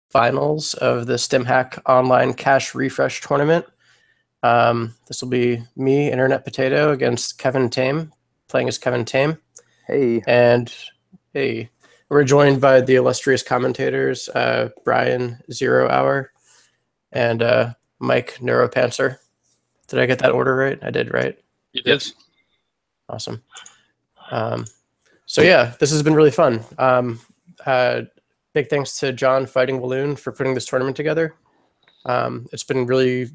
finals of the Stimhack online cash refresh tournament. This will be me, Internet Potato, against kevintame, playing as kevintame. Hey. And hey, we're joined by the illustrious commentators, Brian, 0 Hour, and Mike, Neuropanzer. Did I get that order right? I did, right? You did. Awesome. So yeah, this has been really fun. Big thanks to John Fighting Balloon for putting this tournament together. It's been really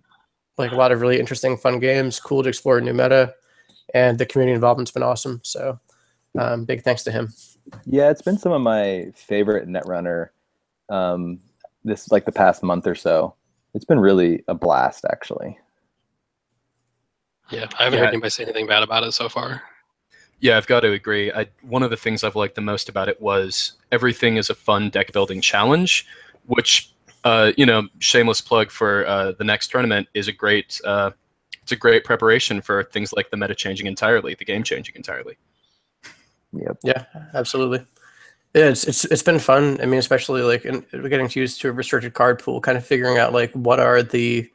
a lot of really interesting, fun games, cool to explore a new meta, and the community involvement's been awesome. So big thanks to him. Yeah, it's been some of my favorite Netrunner this the past month or so. It's been really a blast, actually. Yeah, I haven't heard anybody say anything bad about it so far. Yeah, I've got to agree. One of the things I've liked the most about it was everything is a fun deck building challenge, which, shameless plug for the next tournament is it's a great preparation for things like the meta changing entirely, the game changing entirely. Yep. Yeah, absolutely. Yeah, it's been fun. I mean, especially getting used to a restricted card pool, kind of figuring out what are the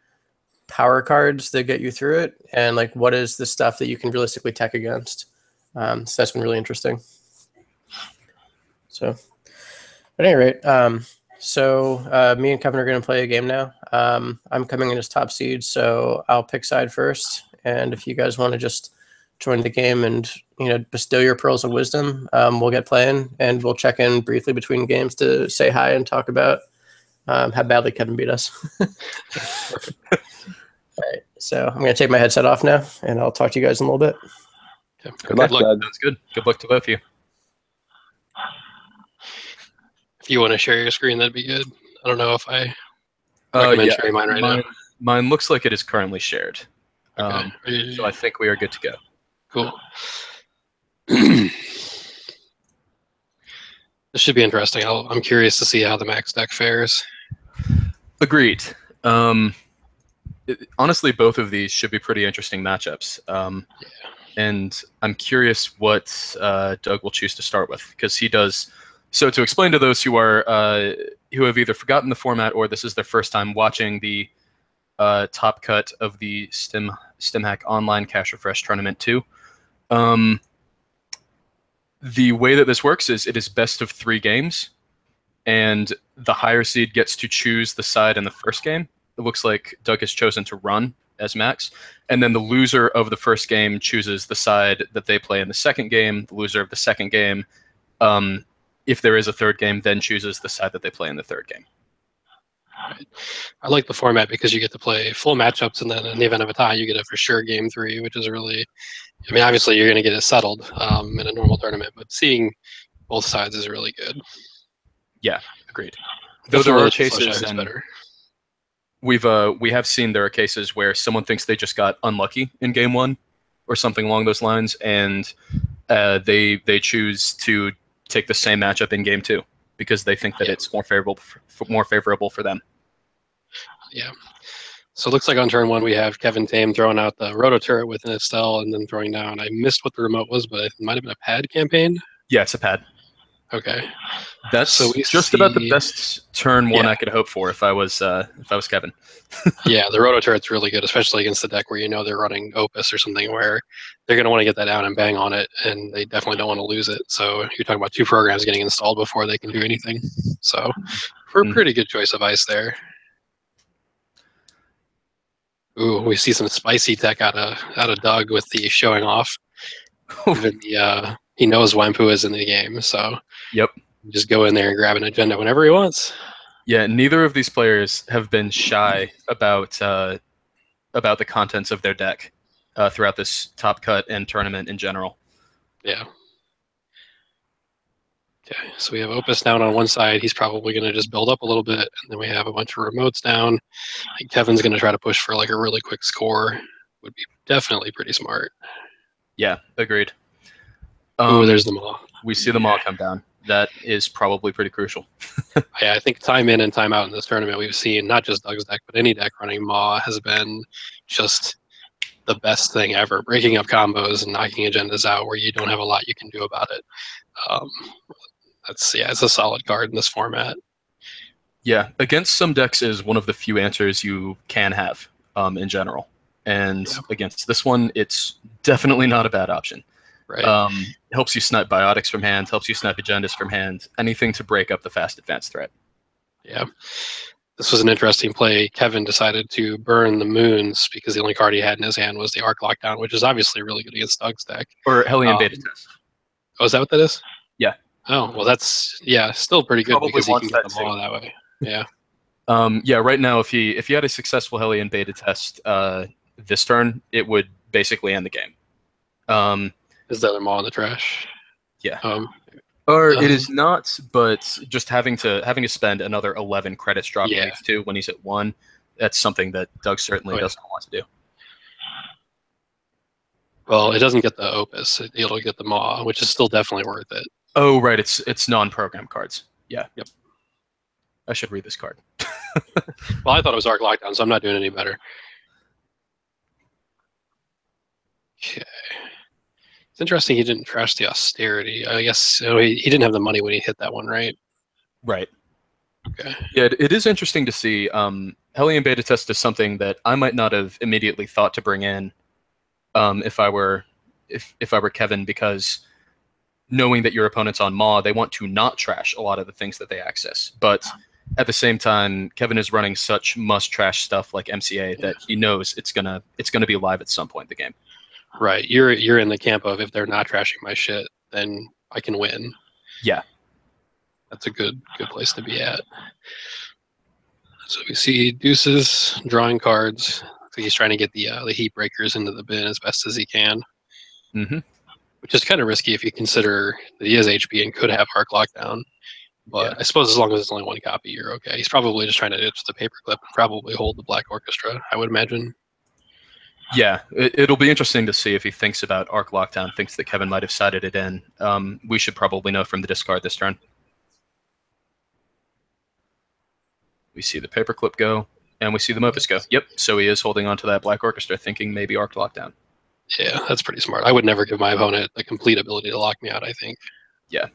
power cards that get you through it, and what is the stuff that you can realistically tech against. So that's been really interesting. So, at any rate, me and Kevin are going to play a game now. I'm coming in as top seed, so I'll pick side first. And if you guys want to just join the game and bestow your pearls of wisdom, we'll get playing, and we'll check in briefly between games to say hi and talk about how badly Kevin beat us. All right, so I'm going to take my headset off now, and I'll talk to you guys in a little bit. Okay. Good luck. Sounds good. Good luck to both of you. If you want to share your screen, that'd be good. I don't know if I recommend sharing mine right now. Mine looks like it is currently shared. Okay. So I think we are good to go. Cool. This should be interesting. I'm curious to see how the Maxx deck fares. Agreed. Honestly, both of these should be pretty interesting matchups. And I'm curious what Doug will choose to start with, because he does. So to explain to those who have either forgotten the format or this is their first time watching the top cut of the Stimhack Online Cash Refresh Tournament 2, the way that this works is it is best of 3 games, and the higher seed gets to choose the side in the first game. It looks like Doug has chosen to run as Maxx, and then the loser of the first game chooses the side that they play in the second game. The loser of the second game, if there is a third game, then chooses the side that they play in the third game. Right. I like the format because you get to play full matchups, and then in the event of a tie, you get a for sure game 3, which is really, I mean, obviously you're going to get it settled in a normal tournament, but seeing both sides is really good. Yeah, agreed. Though there are cases, and better. We have seen there are cases where someone thinks they just got unlucky in game 1 or something along those lines, and they choose to take the same matchup in game 2 because they think that it's more favorable for them. Yeah. So it looks like on turn 1 we have kevintame throwing out the roto turret with an Estelle and then throwing down. I missed what the remote was, but it might have been a pad campaign. Yeah, it's a pad. Okay. That's just about the best turn 1 I could hope for if I was Kevin. Yeah, the roto turret's really good, especially against the deck where they're running Opus or something where they're going to want to get that down and bang on it, and they definitely don't want to lose it. So you're talking about 2 programs getting installed before they can do anything. So pretty good choice of ice there. Ooh, we see some spicy tech out of Doug with the showing off. Even he knows Wampu is in the game, so yep, just go in there and grab an agenda whenever he wants. Yeah, neither of these players have been shy about the contents of their deck throughout this top cut and tournament in general. Yeah. Okay, so we have Opus down on one side. He's probably going to just build up a little bit, and then we have a bunch of remotes down. I think Kevin's going to try to push for a really quick score. Would be definitely pretty smart. Yeah, agreed. Ooh, there's the Maw. We see the Maw come down. That is probably pretty crucial. Yeah, I think time in and time out in this tournament, we've seen not just Doug's deck, but any deck running Maw has been just the best thing ever. Breaking up combos and knocking agendas out where you don't have a lot you can do about it. It's a solid card in this format. Yeah, against some decks is one of the few answers you can have in general. And against this one, it's definitely not a bad option. Right. Helps you snipe biotics from hand, helps you snipe agendas from hand, anything to break up the fast advance threat. Yeah. This was an interesting play. Kevin decided to burn the moons because the only card he had in his hand was the Arc Lockdown, which is obviously really good against Doug's deck. Or Hellion Beta Test. Oh, is that what that is? Yeah. Oh, well, that's, still pretty good Probably because he can wants get that them all that way. Yeah. Yeah, right now, if he had a successful Hellion Beta Test this turn, it would basically end the game. Is the other maw in the trash? Yeah. Or it is not, but just having to spend another 11 credits dropping these two when he's at 1, that's something that Doug certainly doesn't want to do. Well, it doesn't get the Opus. It'll get the Maw, which is still definitely worth it. Oh, right. It's non-program cards. Yeah. Yep. I should read this card. Well, I thought it was Arc Lockdown, so I'm not doing any better. Okay. It's interesting he didn't trash the Austerity. I guess he didn't have the money when he hit that one, right? Right. Okay. Yeah, it is interesting to see. Hellion Beta Test is something that I might not have immediately thought to bring in if I were Kevin, because knowing that your opponent's on Maw, they want to not trash a lot of the things that they access. But at the same time, Kevin is running such must-trash stuff like MCA that he knows it's gonna be live at some point in the game. Right. You're in the camp of, if they're not trashing my shit, then I can win. Yeah. That's a good place to be at. So we see Deuces drawing cards. So he's trying to get the heat breakers into the bin as best as he can. Mm-hmm. Which is kind of risky if you consider that he is HP and could have Arc Lockdown. But I suppose as long as it's only one copy, you're okay. He's probably just trying to ditch the paperclip and probably hold the Black Orchestra, I would imagine. Yeah, it'll be interesting to see if he thinks about Arc Lockdown, thinks that Kevin might have sided it in. We should probably know from the discard this turn. We see the paperclip go, and we see the Mopus go. Yep, so he is holding on to that Black Orchestra, thinking maybe Arc Lockdown. Yeah, that's pretty smart. I would never give my opponent the complete ability to lock me out, I think. Yeah.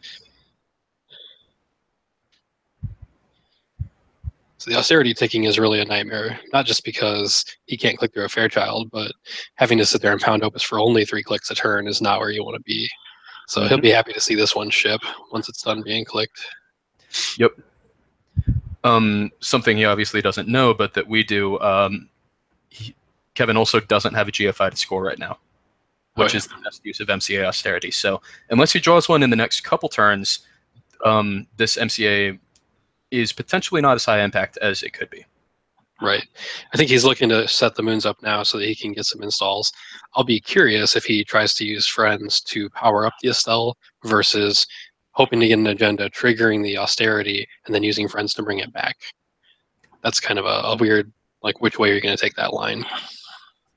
So the Austerity ticking is really a nightmare, not just because he can't click through a Fairchild, but having to sit there and pound Opus for only 3 clicks a turn is not where you want to be. So he'll be happy to see this one ship once it's done being clicked. Yep. Something he obviously doesn't know, but that we do, Kevin also doesn't have a GFI to score right now, which is the best use of MCA Austerity. So unless he draws one in the next couple turns, this MCA is potentially not as high impact as it could be. Right. I think he's looking to set the moons up now so that he can get some installs. I'll be curious if he tries to use Friends to power up the Estelle versus hoping to get an agenda, triggering the Austerity, and then using Friends to bring it back. That's kind of a weird, like, which way are you going to take that line?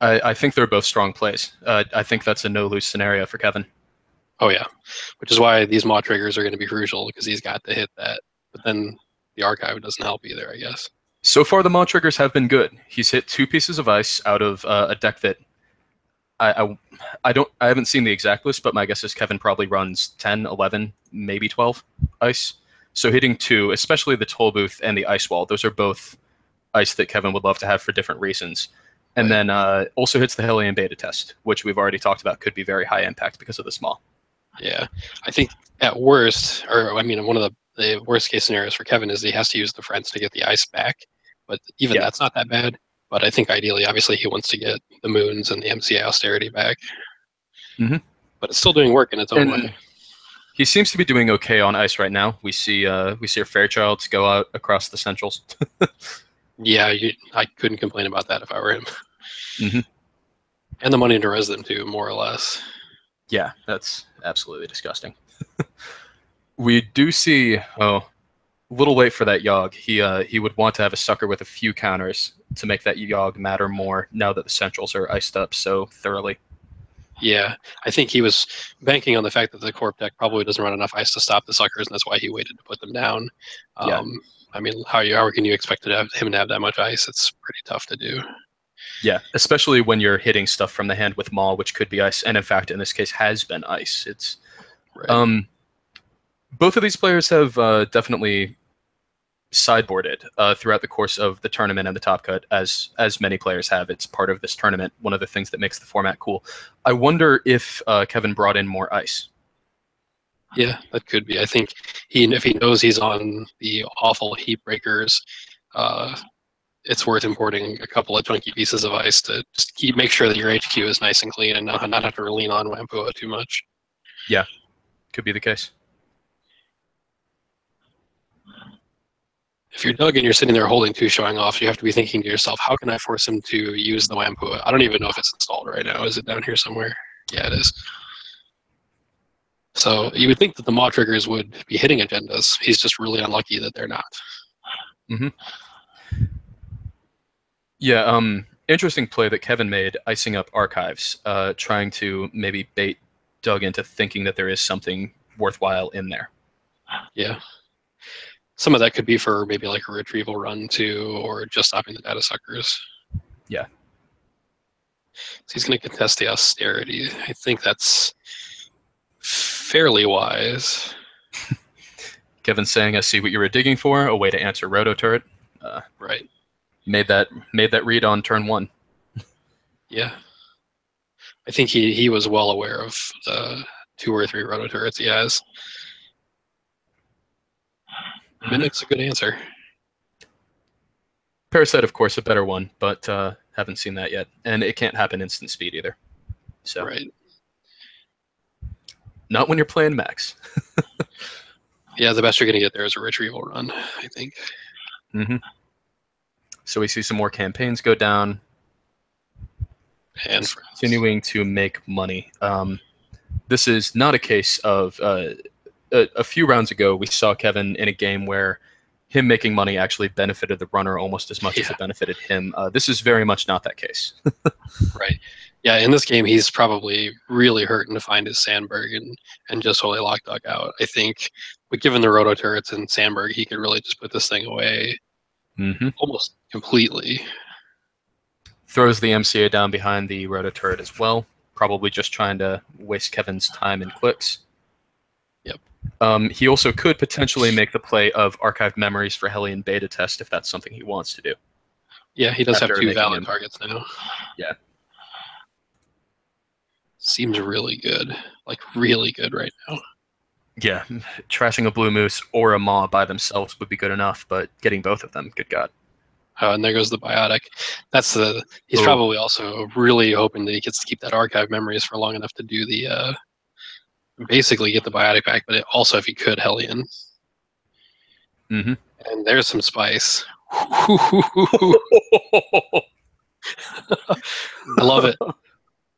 I think they're both strong plays. I think that's a no-lose scenario for Kevin. Oh, yeah. Which is why these Maw triggers are going to be crucial, because he's got to hit that. But then the Archive doesn't help either, I guess. So far, the Maw triggers have been good. He's hit 2 pieces of ice out of a deck that I haven't seen the exact list, but my guess is Kevin probably runs 10, 11, maybe 12 ice. So hitting 2, especially the Toll Booth and the Ice Wall, those are both ice that Kevin would love to have for different reasons. And then also hits the Hellion Beta Test, which we've already talked about could be very high impact because of the small. Yeah, I think at worst, or I mean, one of the worst case scenarios for Kevin is he has to use the Friends to get the ice back. But even that's not that bad. But I think ideally, obviously, he wants to get the moons and the MCA Austerity back. Mm-hmm. But it's still doing work in its own way. He seems to be doing okay on ice right now. We see our Fairchild go out across the centrals. Yeah, I couldn't complain about that if I were him. Mm-hmm. And the money to res them too, more or less. Yeah, that's absolutely disgusting. We do see, a little late for that Yogg. He would want to have a sucker with a few counters to make that Yogg matter more now that the centrals are iced up so thoroughly. Yeah, I think he was banking on the fact that the Corp deck probably doesn't run enough ice to stop the suckers, and that's why he waited to put them down. Yeah. I mean, how can you expect him to have that much ice? It's pretty tough to do. Yeah, especially when you're hitting stuff from the hand with Maul, which could be ice, and in fact, in this case, has been ice. It's right. Both of these players have definitely sideboarded throughout the course of the tournament and the top cut, as many players have. It's part of this tournament, one of the things that makes the format cool. I wonder if Kevin brought in more ice. Yeah, that could be. I think if he knows he's on the awful heat breakers, it's worth importing a couple of chunky pieces of ice to just make sure that your HQ is nice and clean and not have to lean on Wampoa too much. Yeah, could be the case. If you're Doug and you're sitting there holding 2 showing off, you have to be thinking to yourself, how can I force him to use the Wampoa? I don't even know if it's installed right now. Is it down here somewhere? Yeah, it is. So you would think that the maw triggers would be hitting agendas. He's just really unlucky that they're not. Mm-hmm. Yeah, interesting play that Kevin made, icing up archives, trying to maybe bait Doug into thinking that there is something worthwhile in there. Yeah. Some of that could be for maybe like a retrieval run too, or just stopping the data suckers. Yeah. So he's going to contest the austerity. I think that's fairly wise. Kevin's saying, "I see what you were digging for." A way to answer Roto Turret. Right. Made that read on turn 1. Yeah. I think he was well aware of the 2 or 3 Roto Turrets he has. Mimic's a good answer. Parasite, of course, a better one, but haven't seen that yet, and it can't happen instant speed either. So Right. Not when you're playing Maxx. Yeah, the best you're going to get there is a retrieval run, I think. Mm-hmm. So we see some more campaigns go down. And continuing to make money. This is not a case of a few rounds ago we saw Kevin in a game where him making money actually benefited the runner almost as much as it benefited him. This is very much not that case. Right. Yeah, in this game he's probably really hurting to find his Sandberg and just totally lock Doug out. I think, but given the Roto Turrets and Sandberg, he could really just put this thing away almost completely. Throws the MCA down behind the Roto Turret as well, probably just trying to waste Kevin's time and clicks. Yep. He also could potentially make the play of archived memories for Hellion beta test if that's something he wants to do. Yeah, he does have After 2 making valid him- targets now. Yeah. Seems really good. Like, really good right now. Yeah, trashing a Blue Moose or a Maw by themselves would be good enough, but getting both of them, good God. And there goes the Biotic. He's probably also really hoping that he gets to keep that archive memories for long enough to do the, basically get the Biotic back, but also if he could, Hellion. Mm-hmm. And there's some spice. I love it.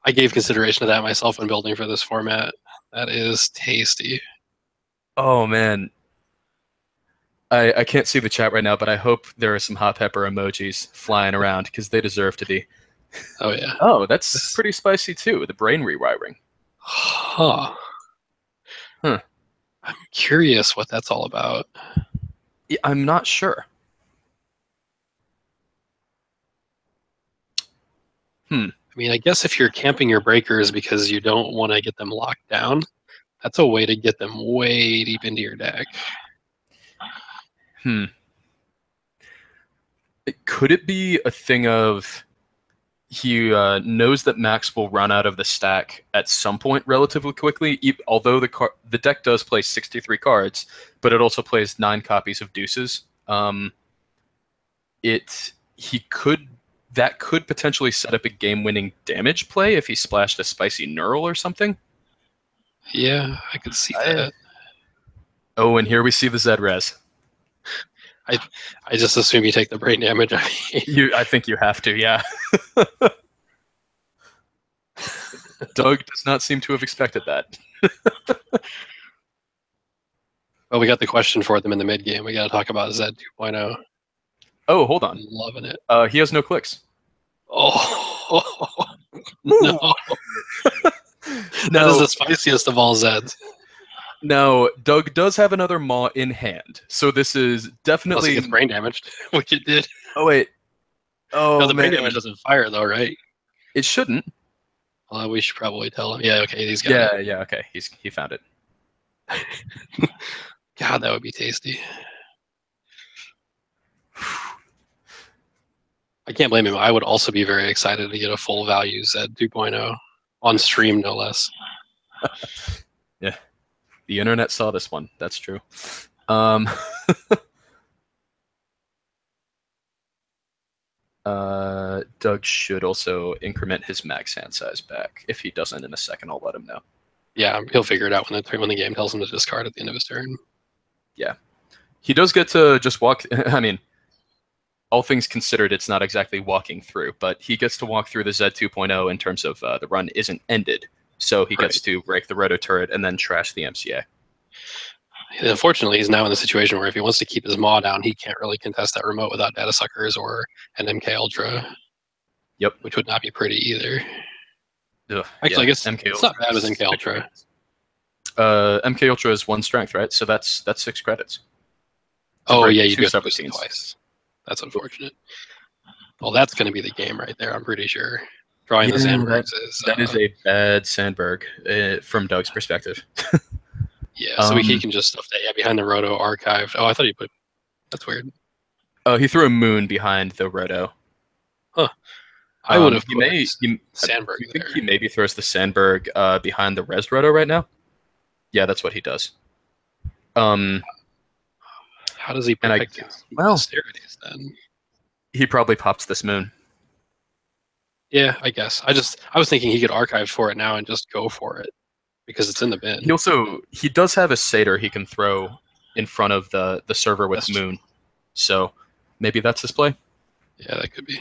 I gave consideration to that myself when building for this format. That is tasty. Oh, man. I can't see the chat right now, but I hope there are some hot pepper emojis flying around because they deserve to be. Oh, yeah. Oh, that's pretty spicy too. The brain rewiring. Huh. I'm curious what that's all about. Yeah, I'm not sure. I mean, I guess if you're camping your breakers because you don't want to get them locked down, that's a way to get them way deep into your deck. Could it be a thing of he knows that Maxx will run out of the stack at some point relatively quickly, although the deck does play 63 cards, but it also plays 9 copies of deuces. That could potentially set up a game-winning damage play if he splashed a spicy Neural or something. Yeah, I could see that. Oh, and here we see the Zed-Res. I just assume you take the brain damage. I think you have to, yeah. Doug does not seem to have expected that. Well, we got the question for them in the mid game. We got to talk about Zed 2.0. Oh, hold on. I'm loving it. He has no clicks. Oh, no. That is the spiciest of all Zeds. Now, Doug does have another Maw in hand, so this is definitely... Unless it gets brain damaged, which it did. Oh, wait. Oh, no, the brain man. damage doesn't fire, though, right? It shouldn't. We should probably tell him. Yeah, okay, he's got it. Yeah, okay. He found it. God, that would be tasty. I can't blame him. I would also be very excited to get a full value Z 2.0 on stream, no less. Yeah, the internet saw this one. That's true. Doug should also increment his max hand size back. If he doesn't in a second, I'll let him know. Yeah, he'll figure it out when the game tells him to discard at the end of his turn. Yeah, he does get to just walk. I mean, all things considered, it's not exactly walking through, but he gets to walk through the Z 2.0 in terms of the run isn't ended, so he gets to break the roto turret and then trash the MCA. Unfortunately, he's now in the situation where if he wants to keep his maw down, he can't really contest that remote without data suckers or an MK Ultra. Yep. Which would not be pretty either. Ugh, Actually, yeah, I guess MK it's not bad with MK Ultra. MK Ultra is 1 strength, right? So that's 6 credits. Oh yeah, you two do have to subroutines. boost it twice. That's unfortunate. Well, that's going to be the game right there. I'm pretty sure. Drawing the Sandbergs is that is a bad Sandberg from Doug's perspective. Yeah, so he can just stuff that behind the roto archive. Oh, I thought he put. That's weird. Oh, he threw a moon behind the roto. Huh. I would have put Sandberg I think there. he maybe throws the Sandberg behind the res roto right now. Yeah, that's what he does. How does he protect his austerities then? He probably pops this moon. Yeah, I guess. I was thinking he could archive for it now and just go for it because it's in the bin. He does have a satyr he can throw in front of the server with That's moon. True. So maybe that's his play. Yeah, that could be.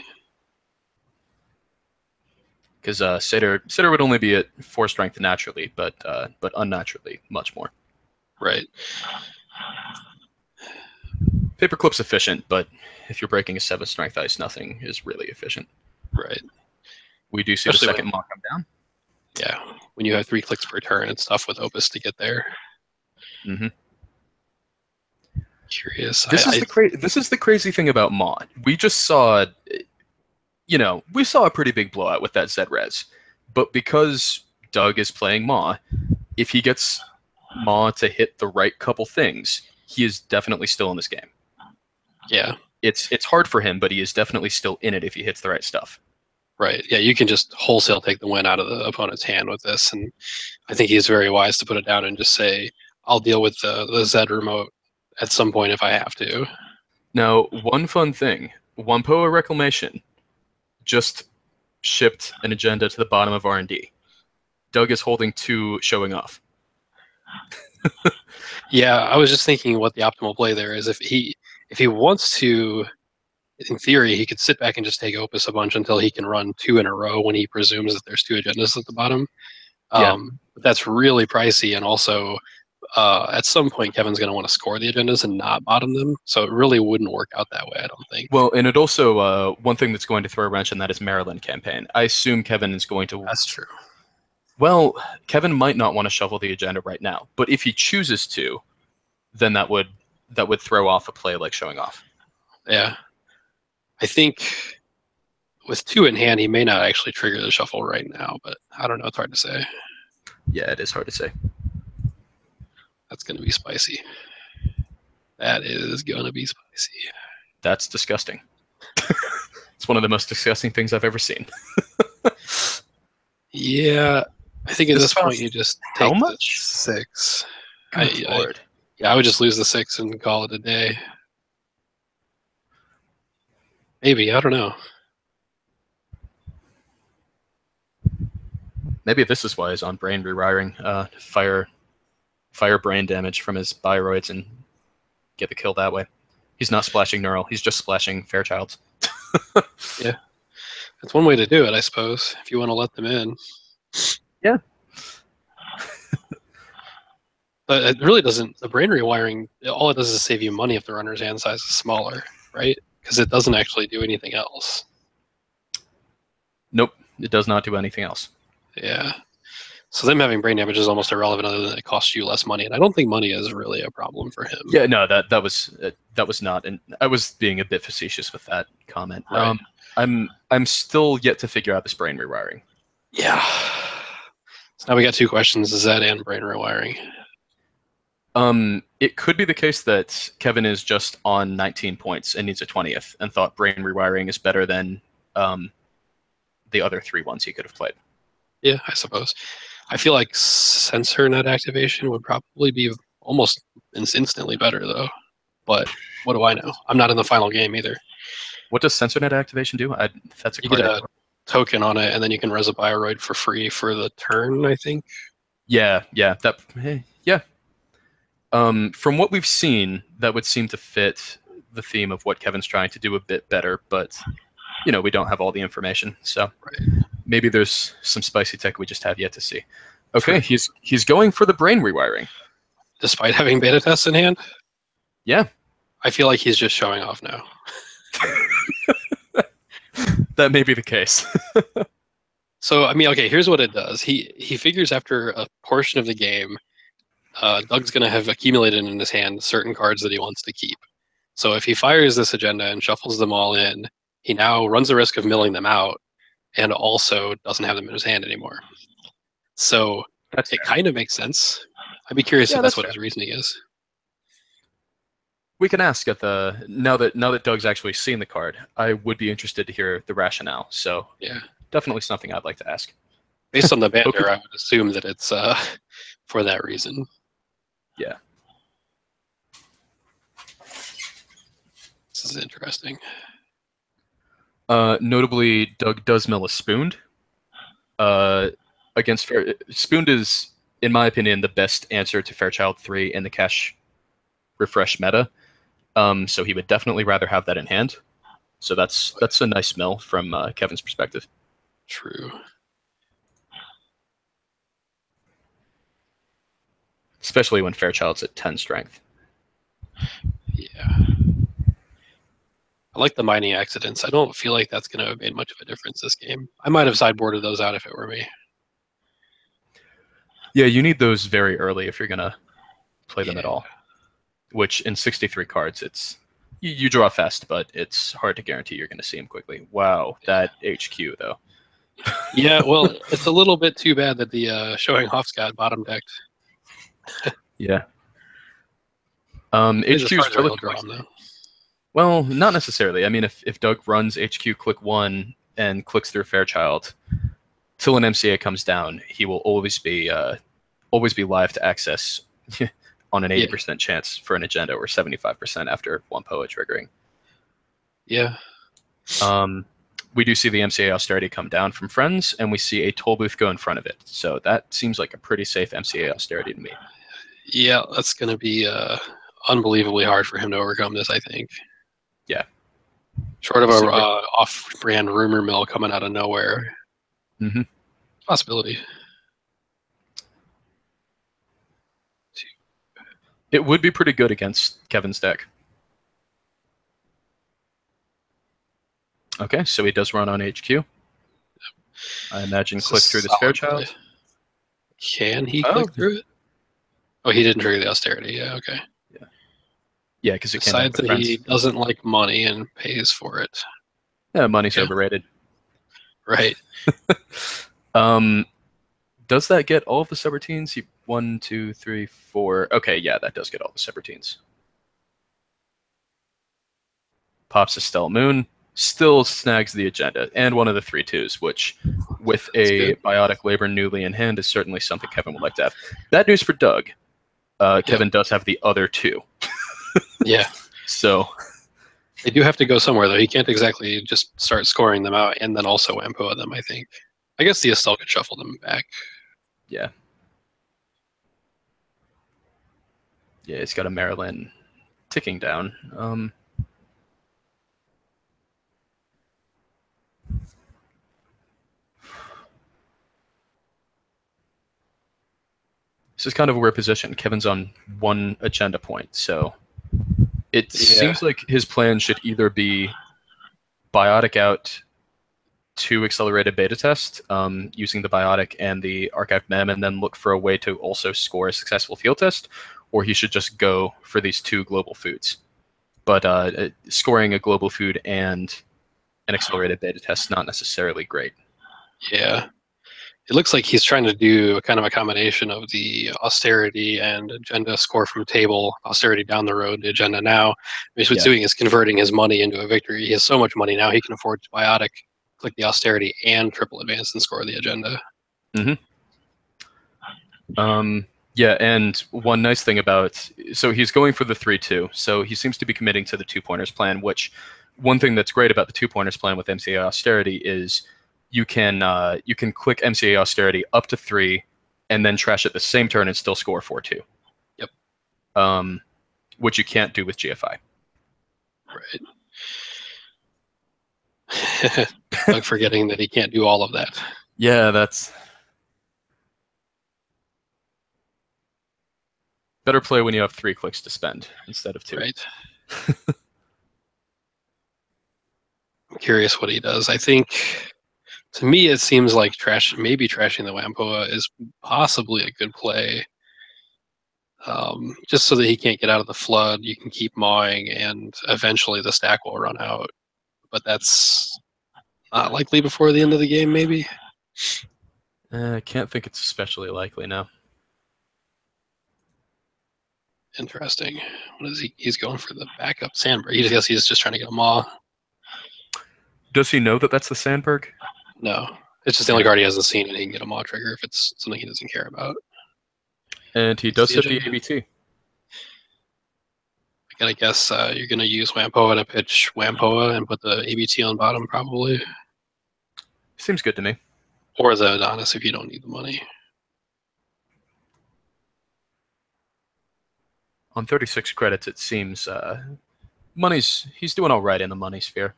Because satyr would only be at 4 strength naturally, but unnaturally much more. Right. Paperclip's efficient, but if you're breaking a 7 strength ice, nothing is really efficient. Right. We do see the second mock come down. Yeah, when you have 3 clicks per turn, it's tough with Opus to get there. Mm-hmm. Curious. This is the crazy thing about Maw. We just saw, we saw a pretty big blowout with that Z-Res. But because Doug is playing Maw, if he gets Maw to hit the right couple things, he is definitely still in this game. Yeah. It's hard for him, but he is definitely still in it if he hits the right stuff. Right. Yeah, you can just wholesale take the win out of the opponent's hand with this, and I think he's very wise to put it down and just say, "I'll deal with the Z remote at some point if I have to." Now, one fun thing: Wampoa Reclamation just shipped an agenda to the bottom of R&D. Doug is holding 2 showing off. Yeah, I was just thinking what the optimal play there is. If he wants to. In theory, he could sit back and just take Opus a bunch until he can run 2 in a row when he presumes that there's 2 agendas at the bottom. But that's really pricey, and also at some point Kevin's going to want to score the agendas and not bottom them, so it really wouldn't work out that way, I don't think. Well, and it also, one thing that's going to throw a wrench in that is Maryland campaign. I assume Kevin is going to... That's true. Well, Kevin might not want to shuffle the agenda right now, but if he chooses to, then that would throw off a play like showing off. Yeah. I think with 2 in hand, he may not actually trigger the shuffle right now, but I don't know. It's hard to say. Yeah, it is hard to say. That's going to be spicy. That is going to be spicy. That's disgusting. It's one of the most disgusting things I've ever seen. Yeah, I think at this point you just take how much? 6. Good Lord. I would just lose the 6 and call it a day. Maybe, I don't know. Maybe this is why he's on brain rewiring, fire brain damage from his bioroids and get the kill that way. He's not splashing neural, he's just splashing Fairchild's. Yeah. That's one way to do it, I suppose, if you want to let them in. Yeah. But it really doesn't, the brain rewiring, all it does is save you money if the runner's hand size is smaller, right? Because it doesn't actually do anything else. Nope, it does not do anything else. Yeah. So them having brain damage is almost irrelevant other than it costs you less money. And I don't think money is really a problem for him. Yeah, no, that was not, and I was being a bit facetious with that comment. Right. I'm still yet to figure out this brain rewiring. Yeah. So now we got 2 questions, Z and brain rewiring. it could be the case that Kevin is just on 19 points and needs a 20th and thought brain rewiring is better than the other 3 ones he could have played. Yeah, I suppose. I feel like sensor net activation would probably be almost instantly better, though. But what do I know? I'm not in the final game either. What does sensor net activation do? That's a You card. get a token on it, and then you can res a Bioroid for free for the turn, I think. Yeah. From what we've seen, that would seem to fit the theme of what Kevin's trying to do a bit better, but we don't have all the information, so maybe there's some spicy tech we just have yet to see. Okay, he's going for the brain rewiring. Despite having beta tests in hand? Yeah. I feel like he's just showing off now. That may be the case. So, I mean, okay, here's what it does. He figures after a portion of the game, Doug's going to have accumulated in his hand certain cards that he wants to keep. So if he fires this agenda and shuffles them all in, he now runs the risk of milling them out and also doesn't have them in his hand anymore. So it kind of makes sense. I'd be curious if that's what his reasoning is. We can ask at the now that Doug's actually seen the card. I would be interested to hear the rationale. So yeah, definitely something I'd like to ask. Based on the banter, I would assume that it's for that reason. Yeah. This is interesting. Notably, Doug does mill a Spooned. Against Spooned is, in my opinion, the best answer to Fairchild 3 in the cash refresh meta. So he would definitely rather have that in hand. So that's a nice mill from Kevin's perspective. True. Especially when Fairchild's at 10 strength. Yeah. I like the mining accidents. I don't feel like that's going to have made much of a difference this game. I might have sideboarded those out if it were me. Yeah, you need those very early if you're going to play them at all. Which in 63 cards, it's you draw fast, but it's hard to guarantee you're going to see them quickly. Wow, that HQ though. Yeah, well, it's a little bit too bad that the Showing Off's got bottom decked. Yeah. HQ's well, not necessarily. I mean, if Doug runs HQ click 1 and clicks through Fairchild, till an MCA comes down, he will always be live to access on an 80% chance for an agenda, or 75% after one POA triggering. Yeah. We do see the MCA austerity come down from friends, and we see a toll booth go in front of it. So that seems like a pretty safe MCA austerity to me. Yeah, that's going to be unbelievably hard for him to overcome this, I think. Yeah. Short of a off-brand rumor mill coming out of nowhere. Mm-hmm. Possibility. It would be pretty good against Kevin's deck. Okay, so he does run on HQ. I imagine click through this Fairchild. Can he click through it? Oh, he didn't trigger the austerity. Yeah, okay. Yeah, because it decides that he doesn't like money and pays for it. Yeah, money's overrated. Right. Does that get all of the subroutines? 1, 2, 3, 4. Okay, yeah, that does get all the subroutines. Pops a Stealth Moon. Still snags the agenda and one of the 3/2s, which, with a biotic labor newly in hand, is certainly something Kevin would like to have. Bad news for Doug. Kevin does have the other 2. Yeah. So they do have to go somewhere, though. He can't exactly just start scoring them out and then also Wampoa them, I think. I guess the Estelle could shuffle them back. Yeah. Yeah, it's got a Maryland ticking down. This is kind of a weird position. Kevin's on 1 agenda point, so it seems like his plan should either be biotic out 2 accelerated beta test, using the biotic and the archived mem, and then look for a way to also score a successful field test, or he should just go for these 2 global foods. But scoring a global food and an accelerated beta test is not necessarily great. Yeah. It looks like he's trying to do kind of a combination of the austerity and agenda score from table, austerity down the road, the agenda now. What he's doing is converting his money into a victory. He has so much money now he can afford to biotic, click the austerity, and triple advance and score the agenda. Yeah, and one nice thing about, so he's going for the 3-2, so he seems to be committing to the 2-pointers plan, which one thing that's great about the 2-pointers plan with MCA austerity is you can click MCA austerity up to 3 and then trash it the same turn and still score 4-2. Yep. Which you can't do with GFI. Right. Like forgetting that he can't do all of that. Yeah, that's better play when you have 3 clicks to spend instead of 2. Right. I'm curious what he does. I think, to me, it seems like maybe trashing the Wampoa is possibly a good play. Just so that he can't get out of the flood, you can keep mawing, and eventually the stack will run out. But that's not likely before the end of the game, maybe? I can't think it's especially likely now. Interesting. What is he? He's going for the backup Sandberg. He guess he's just trying to get a maw. Does he know that that's the Sandberg? No. It's just the only card he hasn't seen, and he can get a maw trigger if it's something he doesn't care about. And he does hit the ABT. I gotta guess you're gonna use Wampoa to pitch Wampoa and put the ABT on bottom, probably. Seems good to me. Or the Adonis if you don't need the money. On 36 credits, it seems he's doing all right in the money sphere.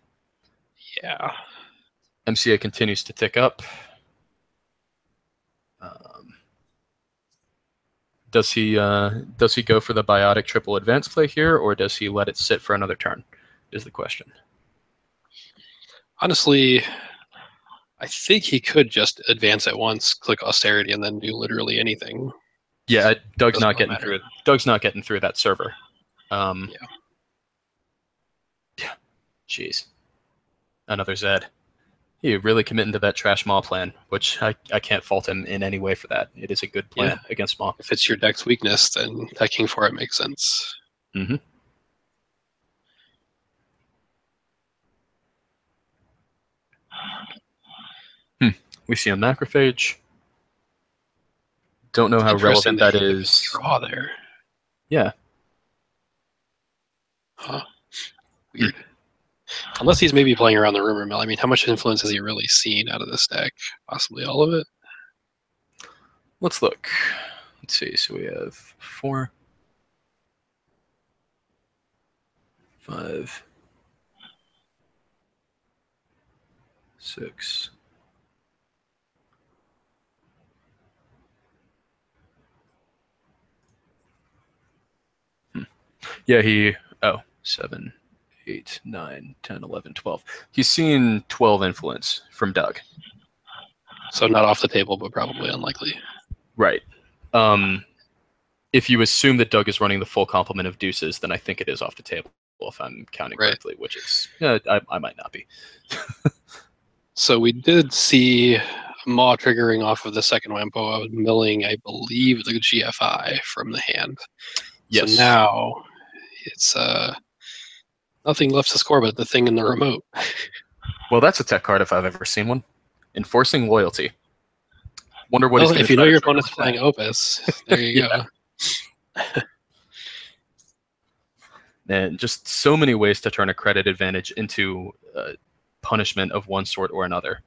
Yeah. MCA continues to tick up. Does he go for the biotic triple advance play here, or does he let it sit for another turn? Is the question. Honestly, I think he could just advance at once, click austerity, and then do literally anything. Yeah, Doug's not getting through. Doug's not getting through that server. Yeah. Jeez. Another Zed. He really committing to that trash maw plan, which I can't fault him in any way for that. It is a good plan against maw. If it's your deck's weakness, then teching for it makes sense. Mm-hmm. We see a macrophage. Don't know how relevant that is. Draw there. Yeah. Huh. Weird. Unless he's maybe playing around the rumor mill. I mean, how much influence has he really seen out of this deck? Possibly all of it? Let's look. Let's see. So we have 4, 5, 6. Yeah, 7, 8, 9, 10, 11, 12. He's seen 12 influence from Doug. So not off the table, but probably unlikely. Right. If you assume that Doug is running the full complement of deuces, then I think it is off the table if I'm counting correctly, which is, I might not be. So we did see maw triggering off of the second Wampoa, milling, I believe, the GFI from the hand. Yes. So now it's nothing left to score but the thing in the remote. Well, that's a tech card if I've ever seen one. Enforcing loyalty. Wonder what he's if you know your opponent's playing Opus, there you go. And just so many ways to turn a credit advantage into punishment of one sort or another.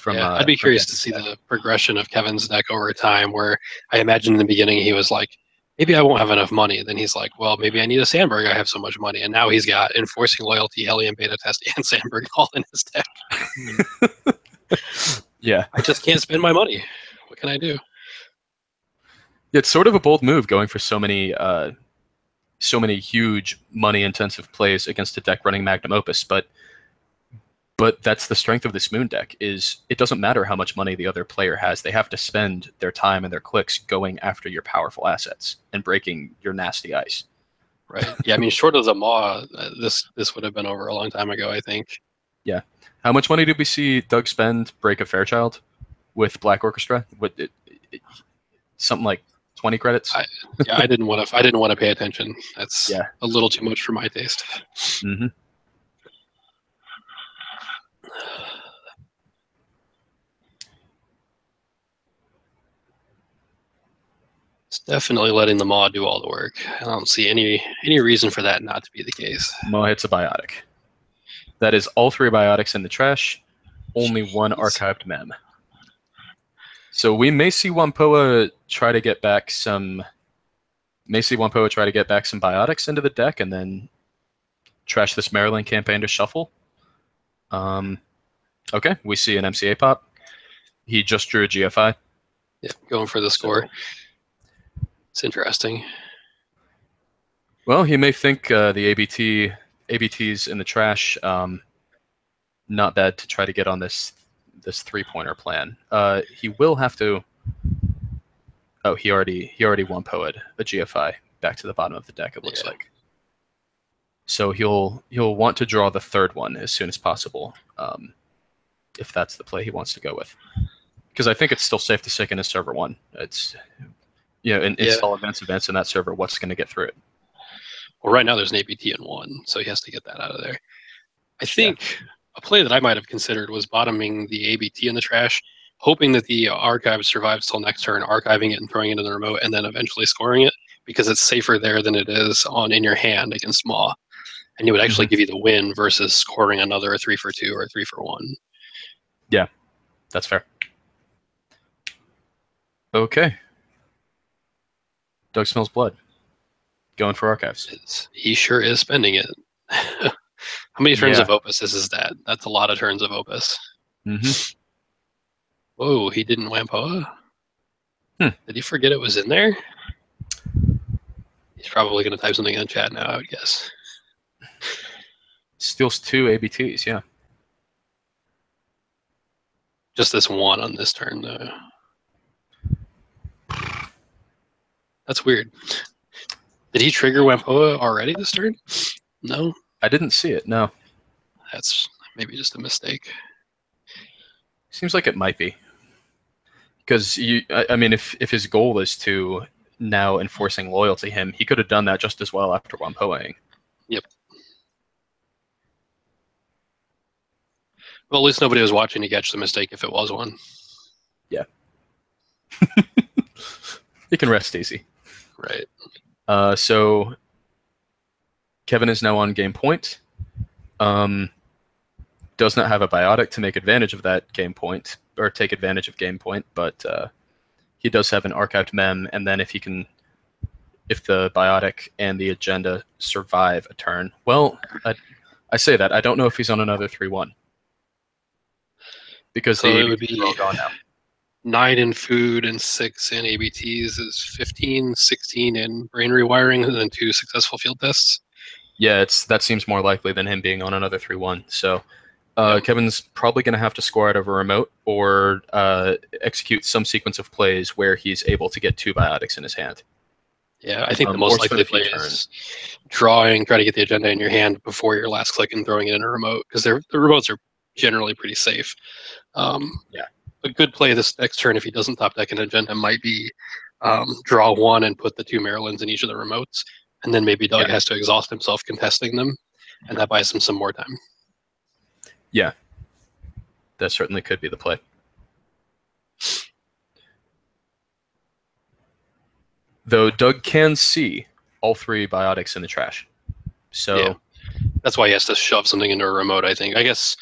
I'd be curious to see the progression of Kevin's deck over time, where I imagine in the beginning he was like, maybe I won't have enough money. And then he's like, well, maybe I need a Sandberg. I have so much money. And now he's got Enforcing Loyalty, Hellion Beta Test, and Sandberg all in his deck. Yeah. I just can't spend my money. What can I do? It's sort of a bold move going for so many huge money-intensive plays against a deck running Magnum Opus, but that's the strength of this Moon deck, is it doesn't matter how much money the other player has. They have to spend their time and their clicks going after your powerful assets and breaking your nasty ice. Right. Yeah, I mean, short of the maw, this would have been over a long time ago, I think. Yeah. How much money did we see Doug spend break a Fairchild? with Black Orchestra. Something like 20 credits. Yeah, I didn't want to pay attention. That's Yeah. a little too much for my taste. Mm-hmm. It's definitely letting the Maw do all the work. I don't see any reason for that not to be the case. Maw hits a biotic. That is all 3 biotics in the trash. Only one archived mem. So we may see Wampoa try to get back some. Biotics into the deck and then trash this Maryland campaign to shuffle. Okay, we see an MCA pop. He just drew a GFI. Yeah, going for the score. It's interesting. Well, he may think the ABT's in the trash. Not bad to try to get on this 3-pointer plan. He will have to. Oh, he already Wampoa'd a GFI back to the bottom of the deck. It looks like. So he'll want to draw the 3rd one as soon as possible, if that's the play he wants to go with. Because I think it's still safe to stick in his server 1. It's install events in that server. What's going to get through it? Well, right now there's an ABT in 1, so he has to get that out of there. I think a play that I might have considered was bottoming the ABT in the trash, hoping that the archive survives till next turn, archiving it and throwing it in the remote, and then eventually scoring it, because it's safer there than it is in your hand against Maw. And it would actually give you the win versus scoring another 3-for-2 or 3-for-1. Yeah, that's fair. Okay. Doug smells blood. Going for archives. He sure is spending it. How many turns of Opus is that? That's a lot of turns of Opus. Mm-hmm. Whoa, he didn't Wampoa? Did he forget it was in there? He's probably going to type something in the chat now, I would guess. Steals 2 ABTs, yeah. Just this one on this turn, though. That's weird. Did he trigger Wampoa already this turn? No? I didn't see it, no. That's maybe just a mistake. Seems like it might be. Because, I mean, if his goal is to now enforcing loyalty him, he could have done that just as well after Wampoa'ing. Yep. Well, at least nobody was watching to catch the mistake if it was one. Yeah. You can rest easy. Right. So Kevin is now on game point. Does not have a biotic to make advantage of that game point, or take advantage of game point, but he does have an archived mem, and then if the biotic and the agenda survive a turn, well, I say that, I don't know if he's on another 3-1. Because so the it would be all gone now. 9 in food and 6 in ABTs is 15, 16 in brain rewiring, and then 2 successful field tests. Yeah, that seems more likely than him being on another 3-1. So Kevin's probably going to have to score out of a remote or execute some sequence of plays where he's able to get 2 biotics in his hand. Yeah, I think the most likely play is try to get the agenda in your hand before your last click and throwing it in a remote, because the remotes are generally pretty safe. A good play this next turn, if he doesn't top deck an agenda, might be draw 1 and put the 2 Marylands in each of the remotes, and then maybe Doug has to exhaust himself contesting them, and that buys him some more time. Yeah, that certainly could be the play. Though Doug can see all 3 biotics in the trash. So that's why he has to shove something into a remote, I think. I guess,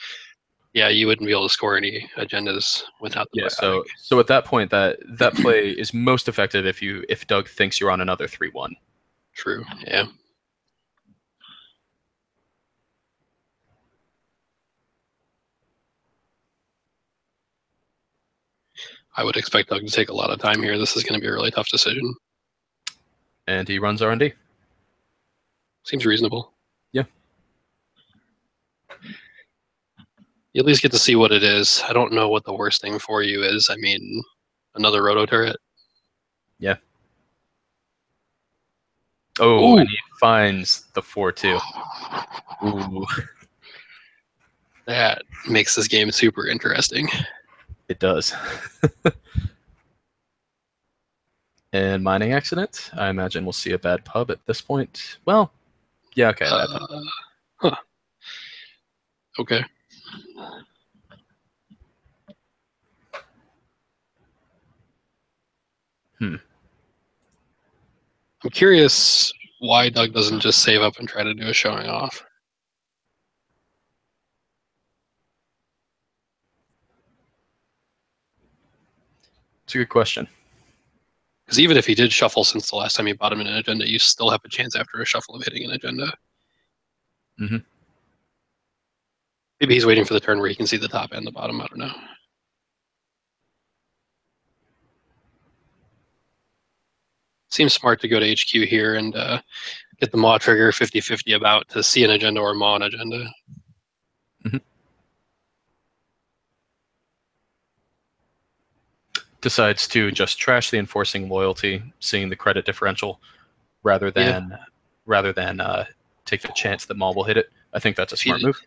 you wouldn't be able to score any agendas without the biotic. So at that point, that play is most effective if Doug thinks you're on another 3-1. True, yeah. I would expect Doug to take a lot of time here. This is going to be a really tough decision. And he runs R&D. Seems reasonable. Yeah. You at least get to see what it is. I don't know what the worst thing for you is. I mean, another roto turret. Yeah. Oh, and he finds the 4-2. Ooh. That makes this game super interesting. It does. And mining accident. I imagine we'll see a bad pub at this point. Well, yeah, okay, bad pub. Huh. Okay. I'm curious why Doug doesn't just save up and try to do a showing off. It's a good question. Because even if he did shuffle since the last time you bought him in an agenda, you still have a chance after a shuffle of hitting an agenda. Mm-hmm. Maybe he's waiting for the turn where he can see the top and the bottom. I don't know. Seems smart to go to HQ here and get the Maw trigger 50-50 about to see an agenda or Maw an agenda. Mm-hmm. Decides to just trash the enforcing loyalty, seeing the credit differential, rather than take the chance that Maw will hit it. I think that's a smart move.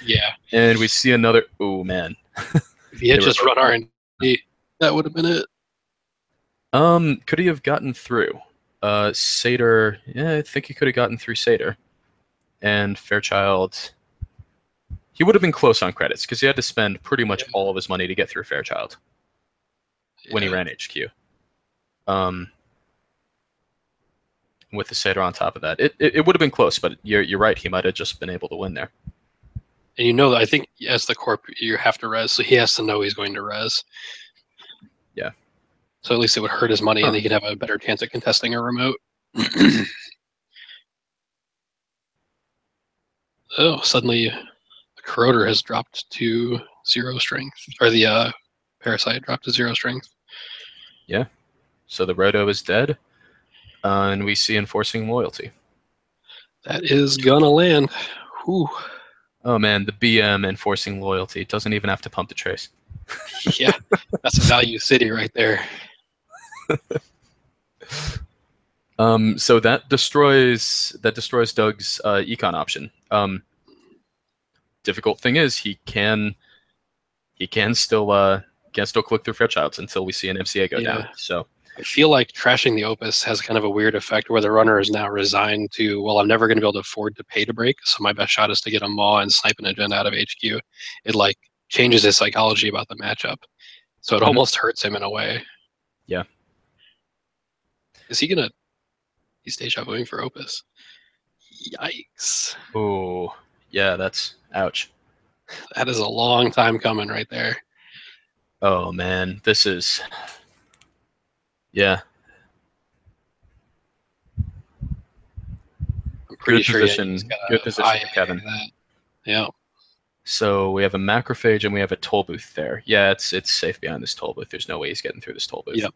Yeah. And we see another. Oh man. If he had just run R&D, that would have been it. Could he have gotten through? Satyr, yeah, I think he could have gotten through Satyr. And Fairchild, he would have been close on credits because he had to spend pretty much all of his money to get through Fairchild when he ran HQ. With the Satyr on top of that, it would have been close, but you're right. He might have just been able to win there. And you know, I think as the corp, you have to res, so he has to know he's going to res. Yeah. So at least it would hurt his money, and he could have a better chance at contesting a remote. Oh, suddenly the Corroder has dropped to 0 strength, or the Parasite dropped to 0 strength. Yeah. So the Roto is dead, and we see enforcing loyalty. That is gonna land. Whew. Oh man, the BM enforcing loyalty doesn't even have to pump the trace. Yeah, that's a value city right there. So that destroys Doug's econ option. Difficult thing is he can still click through Fairchilds until we see an MCA go down. So I feel like trashing the Opus has kind of a weird effect where the runner is now resigned to, well, I'm never going to be able to afford to pay to break, so my best shot is to get a Maw and snipe an agenda out of HQ. It like changes his psychology about the matchup, so it almost hurts him in a way. Yeah. Is he gonna? He's deja vuing for Opus. Yikes! Oh, yeah, that's ouch. That is a long time coming right there. Oh man, this is. Yeah. I'm pretty sure good position for Kevin. Yeah. So we have a macrophage and we have a toll booth there. Yeah, it's safe behind this toll booth. There's no way he's getting through this toll booth. Yep.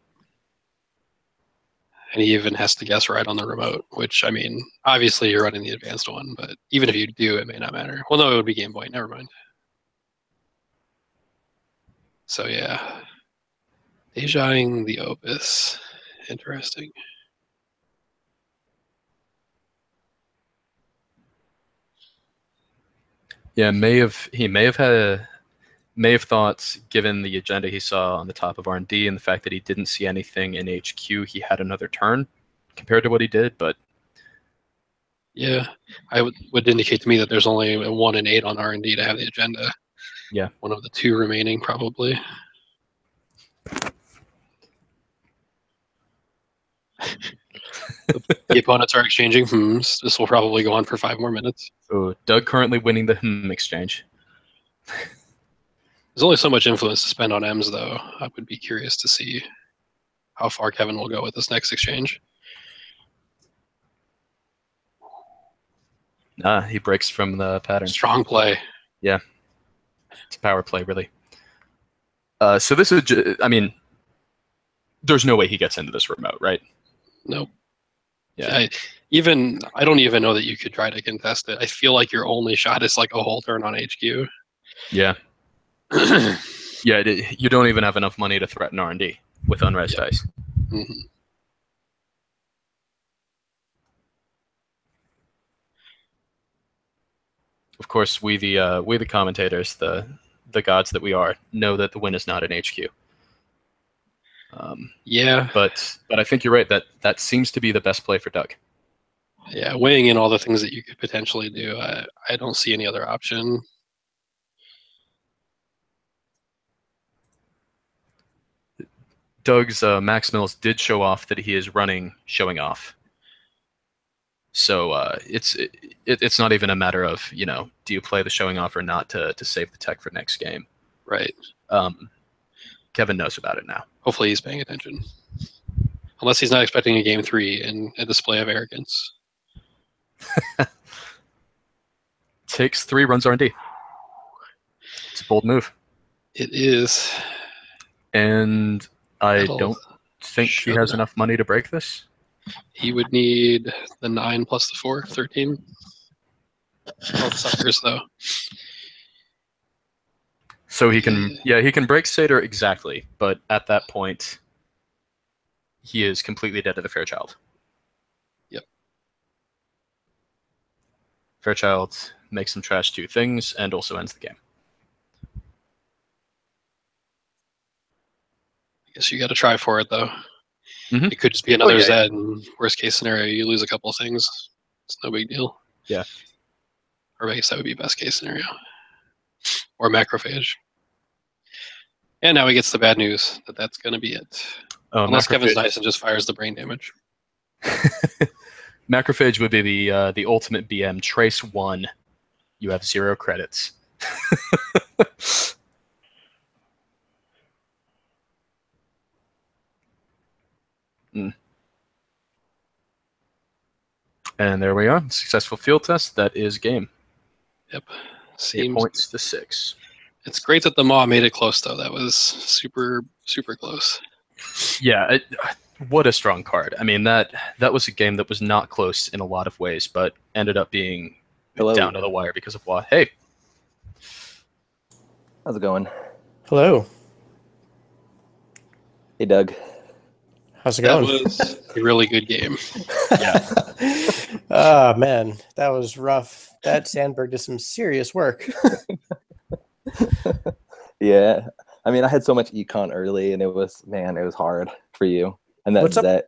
And he even has to guess right on the remote, which, I mean, obviously you're running the advanced one, but even if you do, it may not matter. Well, no, it would be Game Boy. Never mind. So, yeah. Dejaing the Opus. Interesting. Yeah, he may have thought, given the agenda he saw on the top of R&D and the fact that he didn't see anything in HQ, he had another turn compared to what he did, but yeah, I would indicate to me that there's only a 1 in 8 on R&D to have the agenda. Yeah. One of the 2 remaining, probably. The opponents are exchanging hmms. This will probably go on for 5 more minutes. Oh, Doug currently winning the exchange. There's only so much influence to spend on M's, though. I would be curious to see how far Kevin will go with this next exchange. Nah, he breaks from the pattern. Strong play. Yeah. It's power play, really. So this is, I mean, there's no way he gets into this remote, right? Nope. Yeah. I don't even know that you could try to contest it. I feel like your only shot is like a whole turn on HQ. Yeah. Yeah, you don't even have enough money to threaten R&D with unrest dice. Mm-hmm. Of course, we the commentators, the the gods that we are, know that the win is not in HQ. Yeah. But I think you're right. That seems to be the best play for Doug. Yeah, weighing in all the things that you could potentially do, I don't see any other option. Doug's Max Mills did show off that he is running showing off. So it's not even a matter of, do you play the showing off or not to save the tech for next game. Right. Kevin knows about it now. Hopefully he's paying attention. Unless he's not expecting a game 3 and a display of arrogance. Takes 3 runs R&D. It's a bold move. It is. And I That'll don't think he has enough money to break this. He would need the 9 plus the 4, 13. Both suckers, though. So he can break Satyr exactly, but at that point, he is completely dead to the Fairchild. Yep. Fairchild makes him trash 2 things and also ends the game. I guess you got to try for it, though. Mm-hmm. It could just be another Zed, and worst case scenario, you lose a couple of things. It's no big deal. Yeah. Or I guess that would be best case scenario. Or macrophage. And now he gets the bad news that that's going to be it. Unless Kevin's nice and just fires the brain damage. Macrophage would be the ultimate BM. Trace 1. You have 0 credits. And there we are. Successful field test. That is game. Yep. 8 points to 6. It's great that the Maw made it close, though. That was super, super close. Yeah. What a strong card. I mean, that was a game that was not close in a lot of ways, but ended up being down to the wire because of what? Hey. How's it going? Hello. Hey, Doug. How's it going? That was a really good game. Yeah. Oh, man. That was rough. That Sandberg did some serious work. Yeah. I mean, I had so much econ early, and it was hard for you. And that Zed.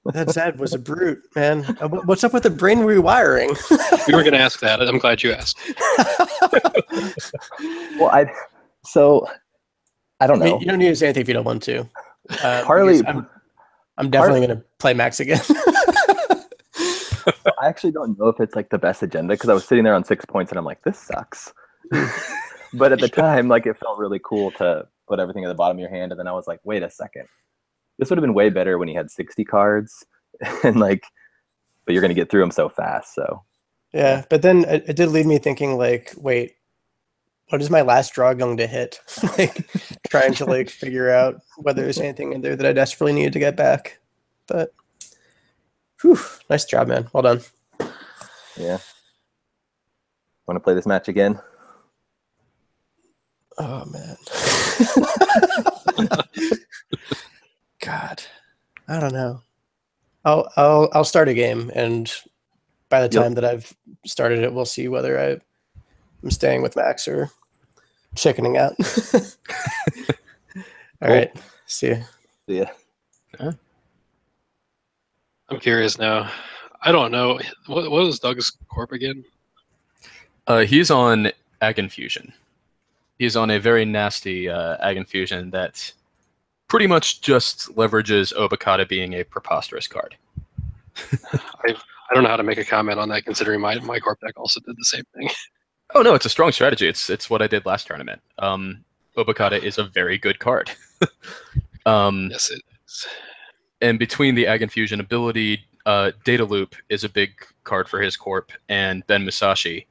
That Zed was a brute, man. What's up with the brain rewiring? We were going to ask that. I'm glad you asked. Well, I don't know. I mean, you don't need to say anything if you don't want to. Partly, I'm definitely going to play Maxx again. I actually don't know if it's like the best agenda because I was sitting there on 6 points and I'm like, this sucks. But at the time, like, it felt really cool to put everything at the bottom of your hand, and then I was like, wait a second. This would have been way better when you had 60 cards, and but you're going to get through them so fast. So yeah, but then it did leave me thinking, like, wait, what is my last draw going to hit? Trying to figure out whether there's anything in there that I desperately needed to get back. But, whew, nice job, man. Well done. Yeah. Want to play this match again? Oh man. God, I don't know. I'll start a game, and by the time that I've started it, we'll see whether I'm staying with Maxx or chickening out. All right. See ya. See ya. I'm curious now. I don't know. What was Doug's corp again? He's on AgInfusion. He's on a very nasty AgInfusion that pretty much just leverages Obokata being a preposterous card. I don't know how to make a comment on that, considering my corp deck also did the same thing. Oh no, it's a strong strategy. It's what I did last tournament. Obokata is a very good card. Yes, it is. And between the AgInfusion ability, Data Loop is a big card for his corp, and Ben Musashi.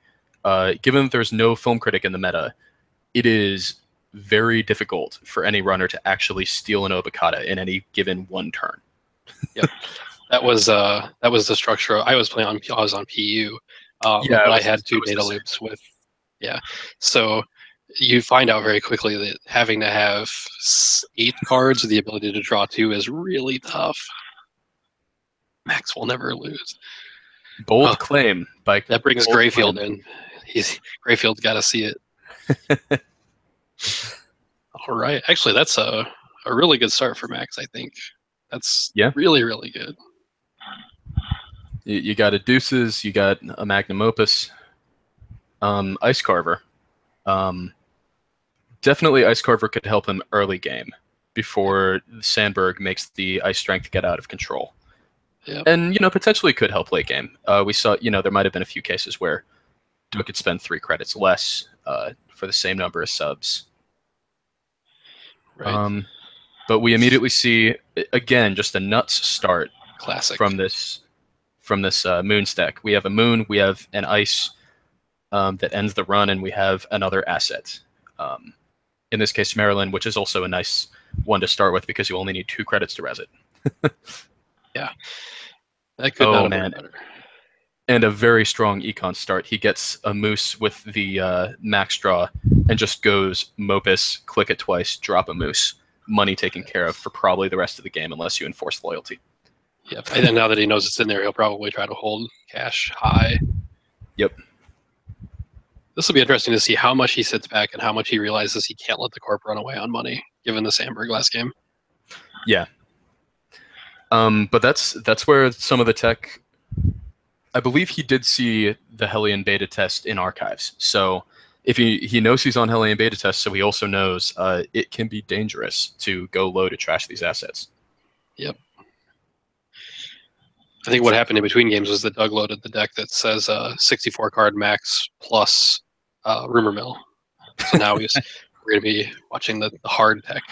Given that there's no film critic in the meta, it is very difficult for any runner to actually steal an Obokata in any given one turn. Yep, that was the structure I was playing on. I was on PU, but I had 2 data loops with. Yeah, so you find out very quickly that having to have 8 cards with the ability to draw 2 is really tough. Maxx will never lose. Bold claim. That brings Grayfield in. Grayfield's got to see it. All right. Actually, that's a really good start for Maxx, I think. That's Yeah. really, really good. You got a Deuces, you got a Magnum Opus, Ice Carver. Definitely Ice Carver could help him early game before Sandberg makes the Ice Strength get out of control. Yep. And, potentially could help late game. We saw, there might have been a few cases where Doug could spend 3 credits less for the same number of subs. Right. But we immediately see, again, just a nuts start Classic. from this Moon stack. We have a Moon, we have an Ice that ends the run, and we have another asset. In this case, Maryland, which is also a nice one to start with because you only need 2 credits to res it. Yeah. That could not have been better. And a very strong econ start. He gets a Moose with the Max draw and just goes Mopus, click it twice, drop a Moose. Money taken care of for probably the rest of the game unless you enforce loyalty. Yep. And then now that he knows it's in there, he'll probably try to hold cash high. Yep. This will be interesting to see how much he sits back and how much he realizes he can't let the corp run away on money, given the Sandberg last game. Yeah. But that's where some of the tech. I believe he did see the Hellion beta test in archives. So if he knows he's on Hellion beta test, so he also knows it can be dangerous to go low to trash these assets. Yep. I think what happened in between games was that Doug loaded the deck that says 64 card Maxx plus Rumor Mill. So now we're going to be watching the hard tech.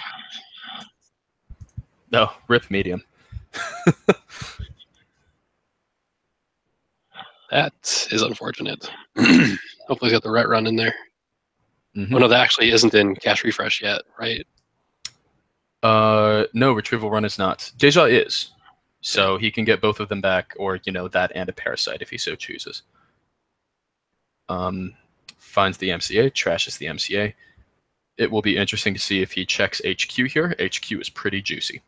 No, rip medium. That is unfortunate. Hopefully he's got the right run in there. Mm-hmm. Oh no, that actually isn't in cash refresh yet, right? No, retrieval run is not. Deja is. So he can get both of them back, or that and a parasite if he so chooses. Finds the MCA, trashes the MCA. It will be interesting to see if he checks HQ here. HQ is pretty juicy.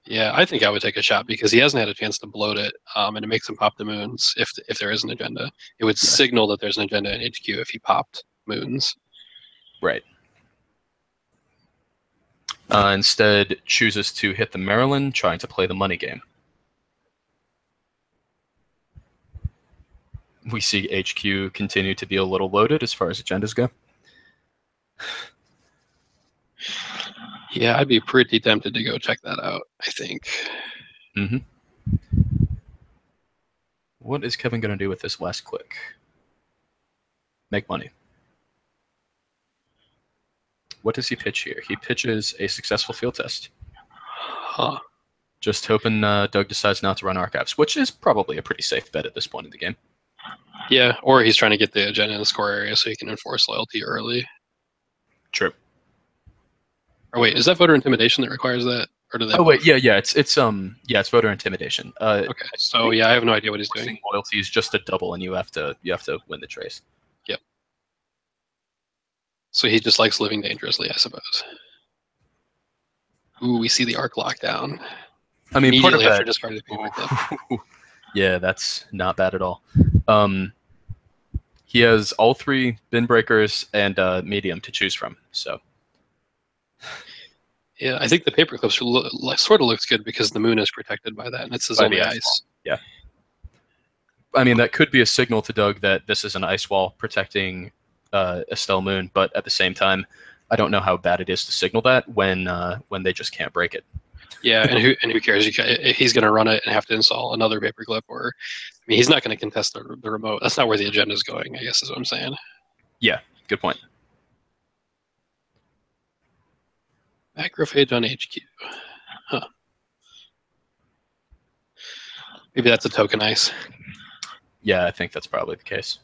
Yeah, I think I would take a shot because he hasn't had a chance to bloat it, and it makes him pop the moons if there is an agenda. It would signal that there's an agenda in HQ if he popped moons. Right. Instead, chooses to hit the Maryland, trying to play the money game. We see HQ continue to be a little loaded as far as agendas go. Yeah, I'd be pretty tempted to go check that out, I think. Mm-hmm. What is Kevin going to do with this last click? Make money. What does he pitch here? He pitches a successful field test. Huh. Just hoping Doug decides not to run archives, which is probably a pretty safe bet at this point in the game. Yeah, or he's trying to get the agenda in the score area so he can enforce loyalty early. True. Or wait, is that voter intimidation that requires that? Or do they? Oh wait, yeah, it's voter intimidation. Okay, so yeah, I have no idea what he's doing. Loyalty is just a double, and you have to win the trace. Yep. So he just likes living dangerously, I suppose. Ooh, we see the arc lockdown. I mean, part of after that. Discarded Yeah, that's not bad at all. He has all 3 bin breakers and medium to choose from. So. Yeah, I think the paperclip sort of looks good because the moon is protected by that, and it's his only ice. Yeah. I mean, that could be a signal to Doug that this is an ice wall protecting Estelle Moon, but at the same time, I don't know how bad it is to signal that when they just can't break it. Yeah, and who cares? He's going to run it and have to install another paperclip, or I mean, he's not going to contest the remote. That's not where the agenda is going, I guess is what I'm saying. Yeah, good point. Macrophage on HQ. Huh. Maybe that's a token ice. Yeah, I think that's probably the case.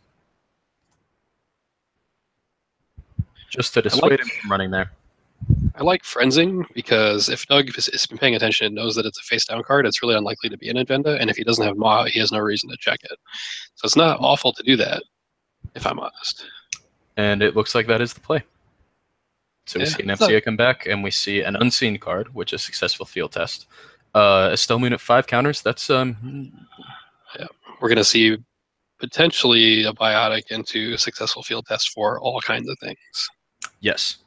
Just to dissuade him from running there. I like Frenzing because if Doug has been paying attention and knows that it's a face-down card, it's really unlikely to be an agenda, and if he doesn't have Maw, he has no reason to check it. So it's not awful to do that, if I'm honest. And it looks like that is the play. So we see an MCA come back, and we see an unseen card, which is successful field test. Estelle Moon at 5 counters. That's yeah, we're going to see potentially a biotic into successful field test for all kinds of things. Yes.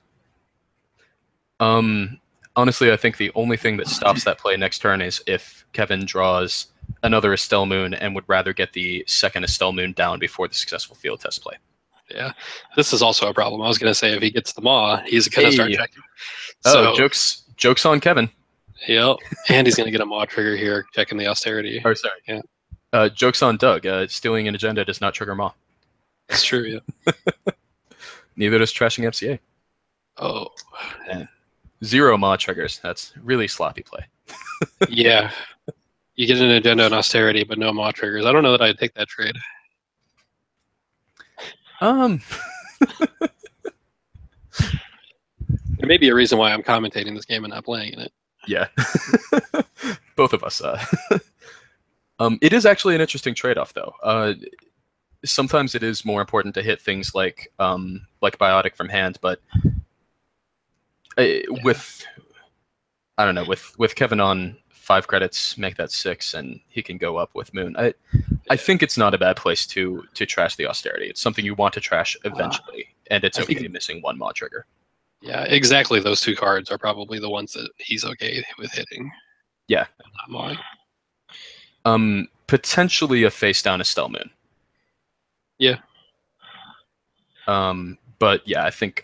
Honestly, I think the only thing that stops that play next turn is if Kevin draws another Estelle Moon and would rather get the second Estelle Moon down before the successful field test play. Yeah, this is also a problem. I was going to say if he gets the Maw, he's going to start checking. So, jokes on Kevin. Yep, and he's going to get a Maw trigger here, checking the austerity. Or sorry, yeah. Jokes on Doug. Stealing an agenda does not trigger Maw. That's true. Yeah. Neither does trashing FCA. Oh. And 0 Maw triggers. That's really sloppy play. Yeah. You get an agenda and austerity, but no Maw triggers. I don't know that I'd take that trade. There may be a reason why I'm commentating this game and not playing in it. Yeah. Both of us. It is actually an interesting trade-off, though. Sometimes it is more important to hit things like Biotic from hand, but with Kevin on 5 credits, make that 6, and he can go up with Moon. I think it's not a bad place to trash the austerity. It's something you want to trash eventually, and it's okay missing 1 Maw trigger. Yeah, exactly. Those 2 cards are probably the ones that he's okay with hitting. Yeah. Not Maw. Potentially a face down Estelle Moon. Yeah. But yeah, I think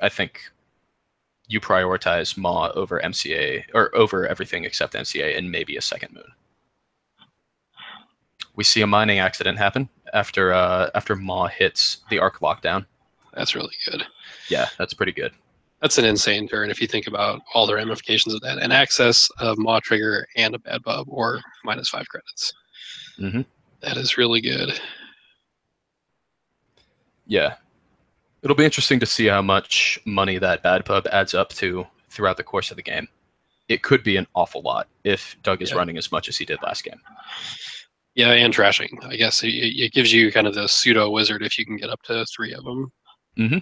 you prioritize Maw over MCA, or over everything except MCA, and maybe a second Moon. We see a mining accident happen after Maw hits the arc lockdown. That's really good. Yeah, that's pretty good. That's an insane turn if you think about all the ramifications of that. An access of Maw trigger and a bad bub, or -5 credits. Mm-hmm. That is really good. Yeah. It'll be interesting to see how much money that bad pub adds up to throughout the course of the game. It could be an awful lot if Doug is running as much as he did last game. Yeah, and trashing. I guess it gives you kind of the pseudo wizard if you can get up to 3 of them. Mm-hmm.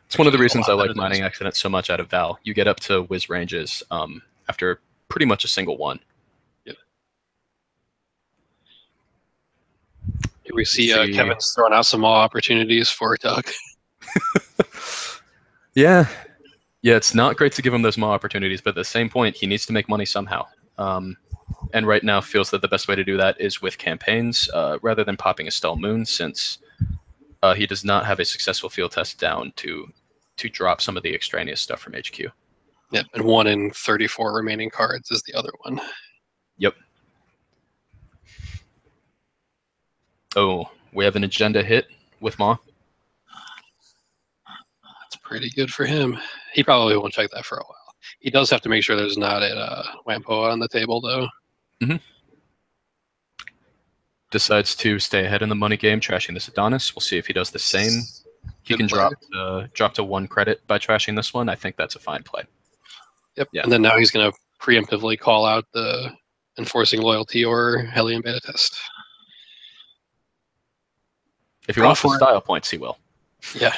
It's one of the reasons I like mining accidents so much out of Val. You get up to whiz ranges after pretty much a single one. Yep. Here we see Kevin's throwing out some Maw opportunities for Doug. Yeah, it's not great to give him those Maw opportunities, but at the same point, he needs to make money somehow. And right now feels that the best way to do that is with campaigns rather than popping Estelle Moon, since he does not have a successful field test down to drop some of the extraneous stuff from HQ. Yep, and 1 in 34 remaining cards is the other one. Yep. Oh, we have an agenda hit with Maw. That's pretty good for him. He probably won't check that for a while. He does have to make sure there's not a Wampoa on the table, though. Mm-hmm. Decides to stay ahead in the money game, trashing this Adonis. We'll see if he does the same. He can drop to 1 credit by trashing this one. I think that's a fine play. Yep. Yeah. And then now he's going to preemptively call out the enforcing loyalty or Hellion beta test. If he wants the style points, he will. Yeah.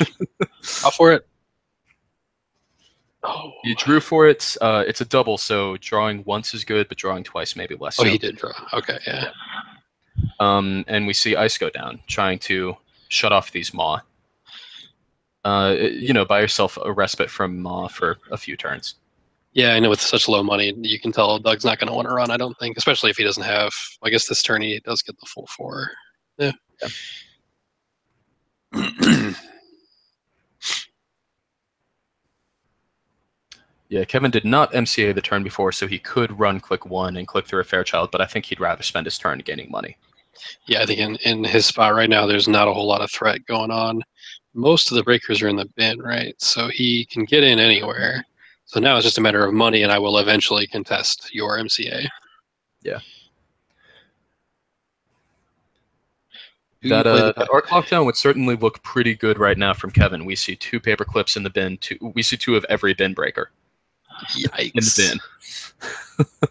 I'll for it. Oh. You drew for it. It's a double, so drawing once is good, but drawing twice maybe less. Oh, he did draw. Okay, yeah. And we see Ice go down, trying to shut off these Maw. Buy yourself a respite from Maw for a few turns. Yeah, I know with such low money, you can tell Doug's not going to want to run, I don't think, especially if he doesn't have, I guess this turn he does get the full 4. Yeah. Yeah, Kevin did not MCA the turn before, so he could run click 1 and click through a Fairchild, but I think he'd rather spend his turn gaining money. Yeah, I think in his spot right now, there's not a whole lot of threat going on. Most of the breakers are in the bin, right? So he can get in anywhere. So now it's just a matter of money, and I will eventually contest your MCA. Yeah. That arc lockdown would certainly look pretty good right now from Kevin. We see 2 paper clips in the bin. We see 2 of every bin breaker. Yikes. In the bin.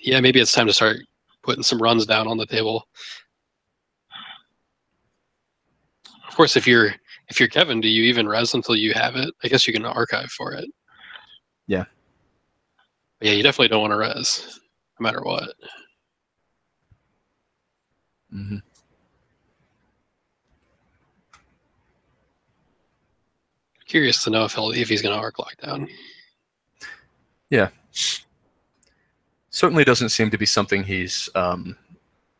Yeah, maybe it's time to start putting some runs down on the table. Of course, if you're Kevin, do you even res until you have it? I guess you can archive for it. Yeah. But yeah, you definitely don't want to res, no matter what. Mm-hmm. Curious to know if he's going to arc lockdown. Yeah. Certainly doesn't seem to be something he's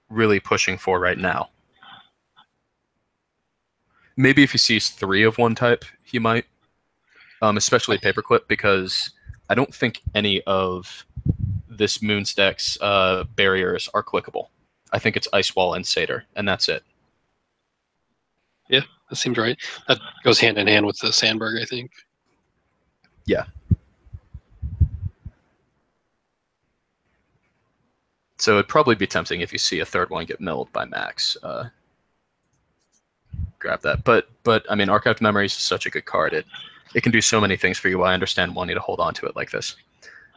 really pushing for right now. Maybe if he sees 3 of one type, he might. Especially Paperclip, because I don't think any of this Moon's deck's barriers are clickable. I think it's Ice Wall and Satyr, and that's it. Yeah, that seems right. That goes hand in hand with the Sandberg, I think. Yeah. So it'd probably be tempting if you see a third one get milled by Maxx. Grab that. But I mean, Archived Memories is such a good card. It can do so many things for you. I understand wanting to hold on to it like this.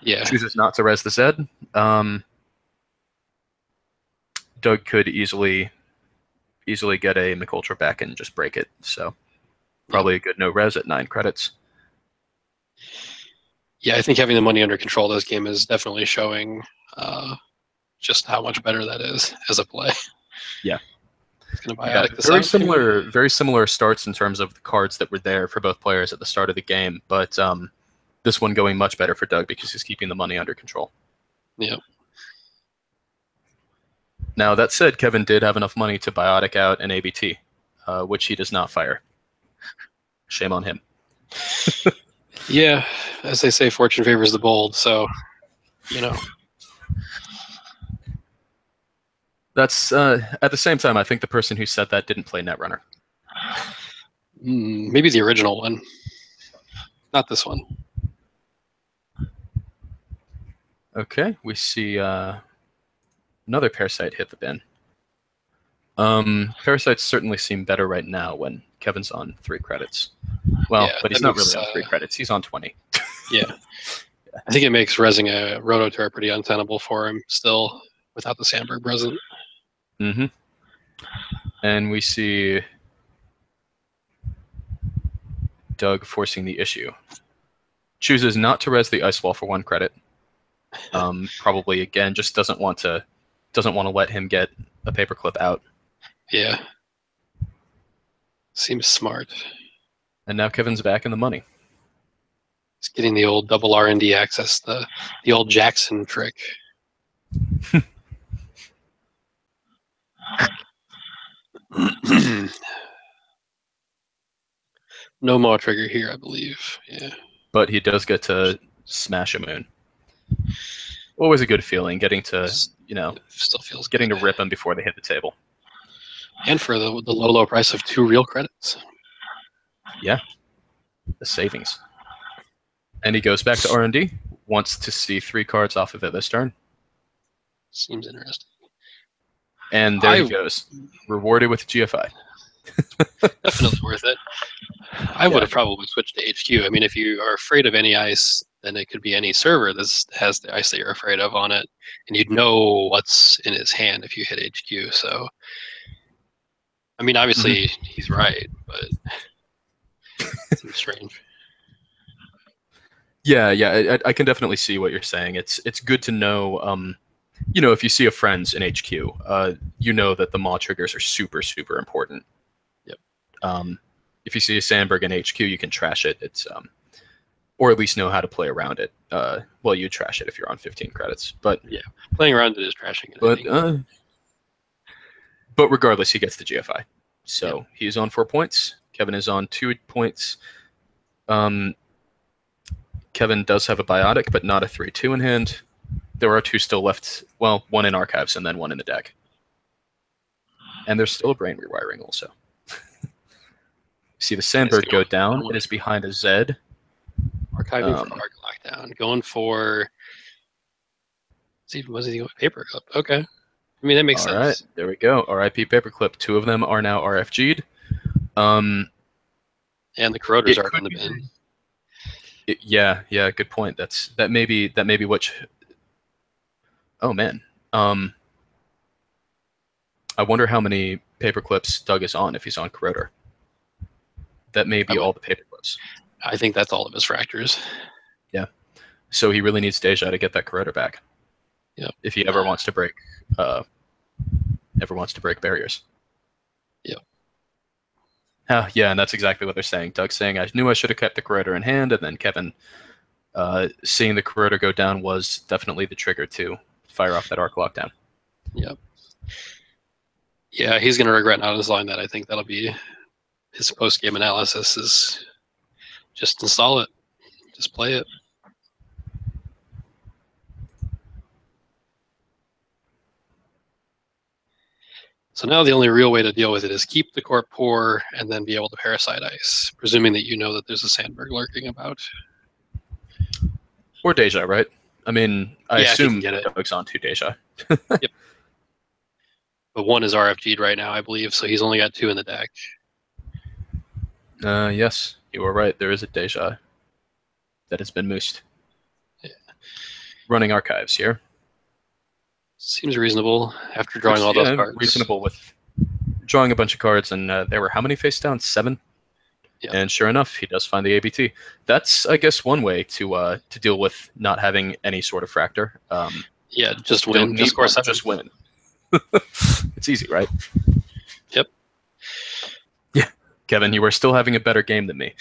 Yeah. Chooses not to res the Zed. Doug could easily get a McUltra back and just break it. So probably a good no res at 9 credits. Yeah, I think having the money under control this game is definitely showing just how much better that is as a play. Yeah. It's going to Yeah, biotic this very out. very similar starts in terms of the cards that were there for both players at the start of the game, but this one going much better for Doug because he's keeping the money under control. Yeah. Now, that said, Kevin did have enough money to biotic out an ABT, which he does not fire. Shame on him. Yeah, as they say, fortune favors the bold, so, you know. That's at the same time, I think the person who said that didn't play Netrunner. Maybe the original one. Not this one. Okay, we see another Parasite hit the bin. Parasites certainly seem better right now when Kevin's on 3 credits. Well, Yeah, but he's not really on 3 credits. He's on 20. Yeah. I think it makes resing a Rototur pretty untenable for him still without the Sandberg present. Mm-hmm. And we see Doug forcing the issue. Chooses not to res the Ice Wall for 1 credit. Probably again just doesn't want to let him get a Paperclip out. Yeah. Seems smart. And now Kevin's back in the money. He's getting the old double R&D access, the old Jackson trick. No Maw trigger here, I believe. Yeah. But he does get to smash a Moon. Always a good feeling getting to, still feels getting good. to rip them before they hit the table. And for the low price of 2 real credits. Yeah. The savings. And he goes back to R&D. Wants to see 3 cards off of it this turn. Seems interesting. And there he goes. Rewarded with GFI. Definitely worth it. I would have probably switched to HQ. I mean, if you are afraid of any ice, then it could be any server that has the ice that you're afraid of on it, and you'd know what's in his hand if you hit HQ. So, I mean, obviously he's right, but it seems strange. Yeah, I can definitely see what you're saying. It's good to know. If you see a Friends in HQ, you know that the Maw triggers are super, super important. Yep. If you see a Sandberg in HQ, you can trash it. It's or at least know how to play around it. Well, you trash it if you're on 15 credits, but yeah, playing around it is trashing it. But regardless, he gets the GFI. So he's on 4 points. Kevin is on 2 points. Kevin does have a Biotic, but not a 3/2 in hand. There are 2 still left. Well, 1 in archives and then 1 in the deck. And there's still a brain rewiring also. See the Sandberg go down. It is behind a Zed. Archiving for Dark Lockdown. Going for... Was he going paper clip? Okay. I mean, that makes sense. All right, there we go. RIP Paperclip. 2 of them are now RFG'd. And the corroders are in the bin. Yeah, good point. That may be what. Oh man. I wonder how many Paperclips Doug is on if he's on Corroder. That may be all the Paperclips. I think that's all of his fractures. Yeah. So he really needs Deja to get that Corroder back. Yeah. If he ever wants to break barriers. Yeah. Yeah, and that's exactly what they're saying. Doug's saying, I knew I should have kept the Corroder in hand, and then Kevin seeing the Kuroda go down was definitely the trigger to fire off that arc lockdown. Yep. Yeah, he's going to regret not installing that. I think that'll be his post-game analysis is just install it. Just play it. So now the only real way to deal with it is keep the corp poor and then be able to parasite ice, presuming that you know that there's a Sandberg lurking about. Or Deja, right? I mean, I Yeah, if you can assume get it. Doug's on 2 Deja. Yep. But 1 is RFG'd right now, I believe, so he's only got 2 in the deck. Yes, you are right. There is a Deja that has been moosed. Yeah. Running archives here. Seems reasonable after drawing all those cards. Reasonable with drawing a bunch of cards, and there were how many face down? 7? Yeah. And sure enough, he does find the ABT. That's, I guess, one way to deal with not having any sort of fractor. Yeah, just win. Just score 7. Just win. It's easy, right? Yep. Yeah, Kevin, you are still having a better game than me.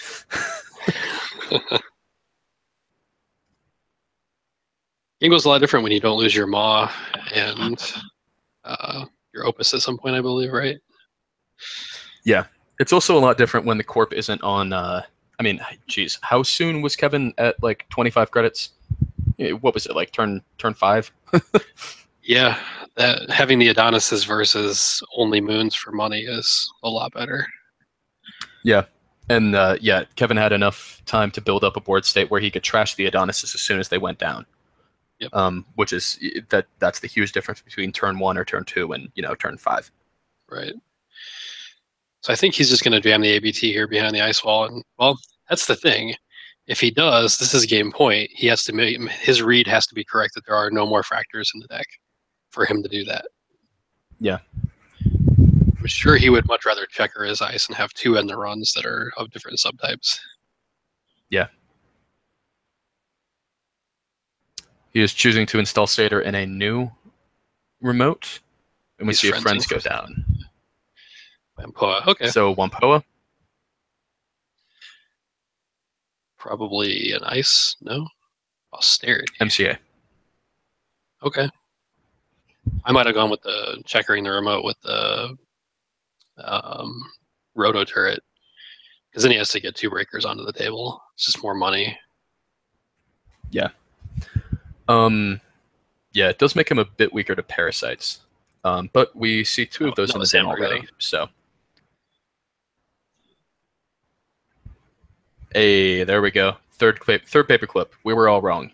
Game goes a lot different when you don't lose your Maw and your Opus at some point, I believe, right? Yeah. It's also a lot different when the corp isn't on. I mean, geez, how soon was Kevin at like 25 credits? What was it, like turn 5? Yeah, that having the Adonises versus only moons for money is a lot better. Yeah, and yeah, Kevin had enough time to build up a board state where he could trash the Adonises as soon as they went down. Yep. Which is that's the huge difference between turn 1 or turn 2 and turn 5. Right. So I think he's just going to jam the ABT here behind the ice wall, and well, that's the thing. If he does, this is game point. He has to make his read has to be correct that there are no more fractors in the deck for him to do that. Yeah. I'm sure he would much rather checker his ice and have 2 end the runs that are of different subtypes. Yeah. He is choosing to install Satyr in a new remote, and we see if friends go down. Wampoa, okay. So Wampoa? Probably an ice, no? Austerity. MCA. Okay. I might have gone with the checkering the remote with the roto turret, because then he has to get 2 breakers onto the table. It's just more money. Yeah. Yeah, it does make him a bit weaker to parasites. But we see 2 of those in the game already, so. Hey, there we go. Third paperclip. We were all wrong.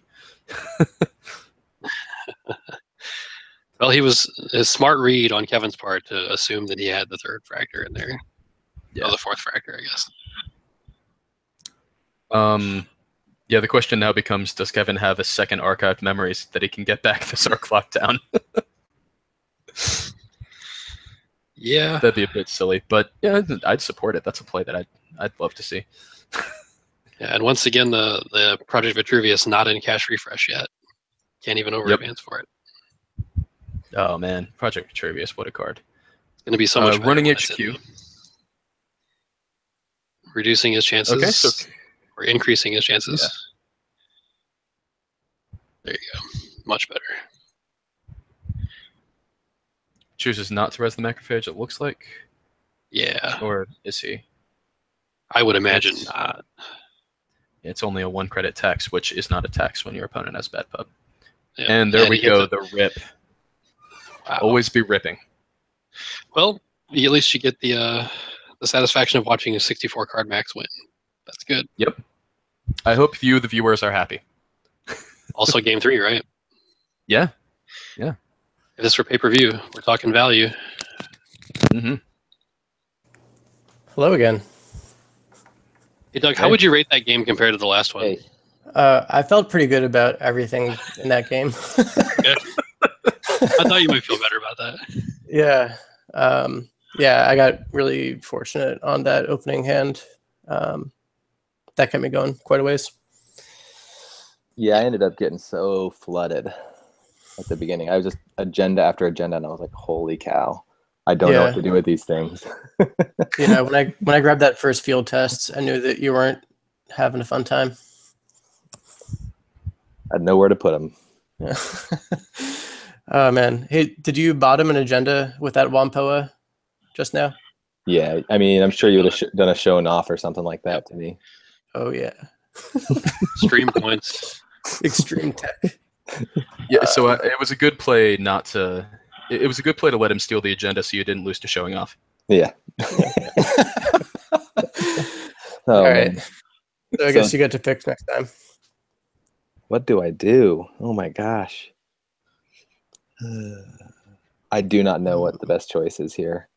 Well, he was a smart read on Kevin's part to assume that he had the 3rd fractor in there. Yeah. Or the 4th fractor, I guess. Yeah, the question now becomes, does Kevin have a second archived memories that he can get back this arc lockdown? Yeah. That'd be a bit silly, but yeah, I'd support it. That's a play that I'd love to see. Yeah, and once again, the Project Vitruvius not in cash refresh yet. Can't even over advance for it. Oh man, Project Vitruvius, what a card. It's going to be so much better running when HQ. Reducing his chances. Okay, so or increasing his chances. Yeah. There you go. Much better. Chooses not to res the macrophage, it looks like. Yeah. Or is he? I would imagine not. It's only a 1 credit tax, which is not a tax when your opponent has bad pub. Yeah. And there we go, the rip. Wow. Always be ripping. Well, at least you get the satisfaction of watching a 64 card Maxx win. That's good. Yep. I hope you, the viewers, are happy. Also, game 3, right? Yeah. Yeah. If this were pay-per-view, we're talking value. Mm-hmm. Hello again. Hey, Doug, how would you rate that game compared to the last one? Hey. I felt pretty good about everything in that game. Okay. I thought you might feel better about that. Yeah. Yeah, I got really fortunate on that opening hand. That kept me going quite a ways. Yeah, I ended up getting so flooded at the beginning. I was just agenda after agenda, and I was like, holy cow. I don't know what to do with these things. Yeah, when I grabbed that first field test, I knew that you weren't having a fun time. I had nowhere to put them. Yeah. Oh man, hey, did you bottom an agenda with that Wampoa just now? Yeah, I mean, I'm sure you would have done a show and off or something like that to me. Oh yeah, Stream points. extreme tech. Yeah, so it was a good play not to. It was a good play to let him steal the agenda, so you didn't lose to showing off. Yeah. All right. Man. So I guess you get to pick next time. What do I do? Oh my gosh. I do not know what the best choice is here.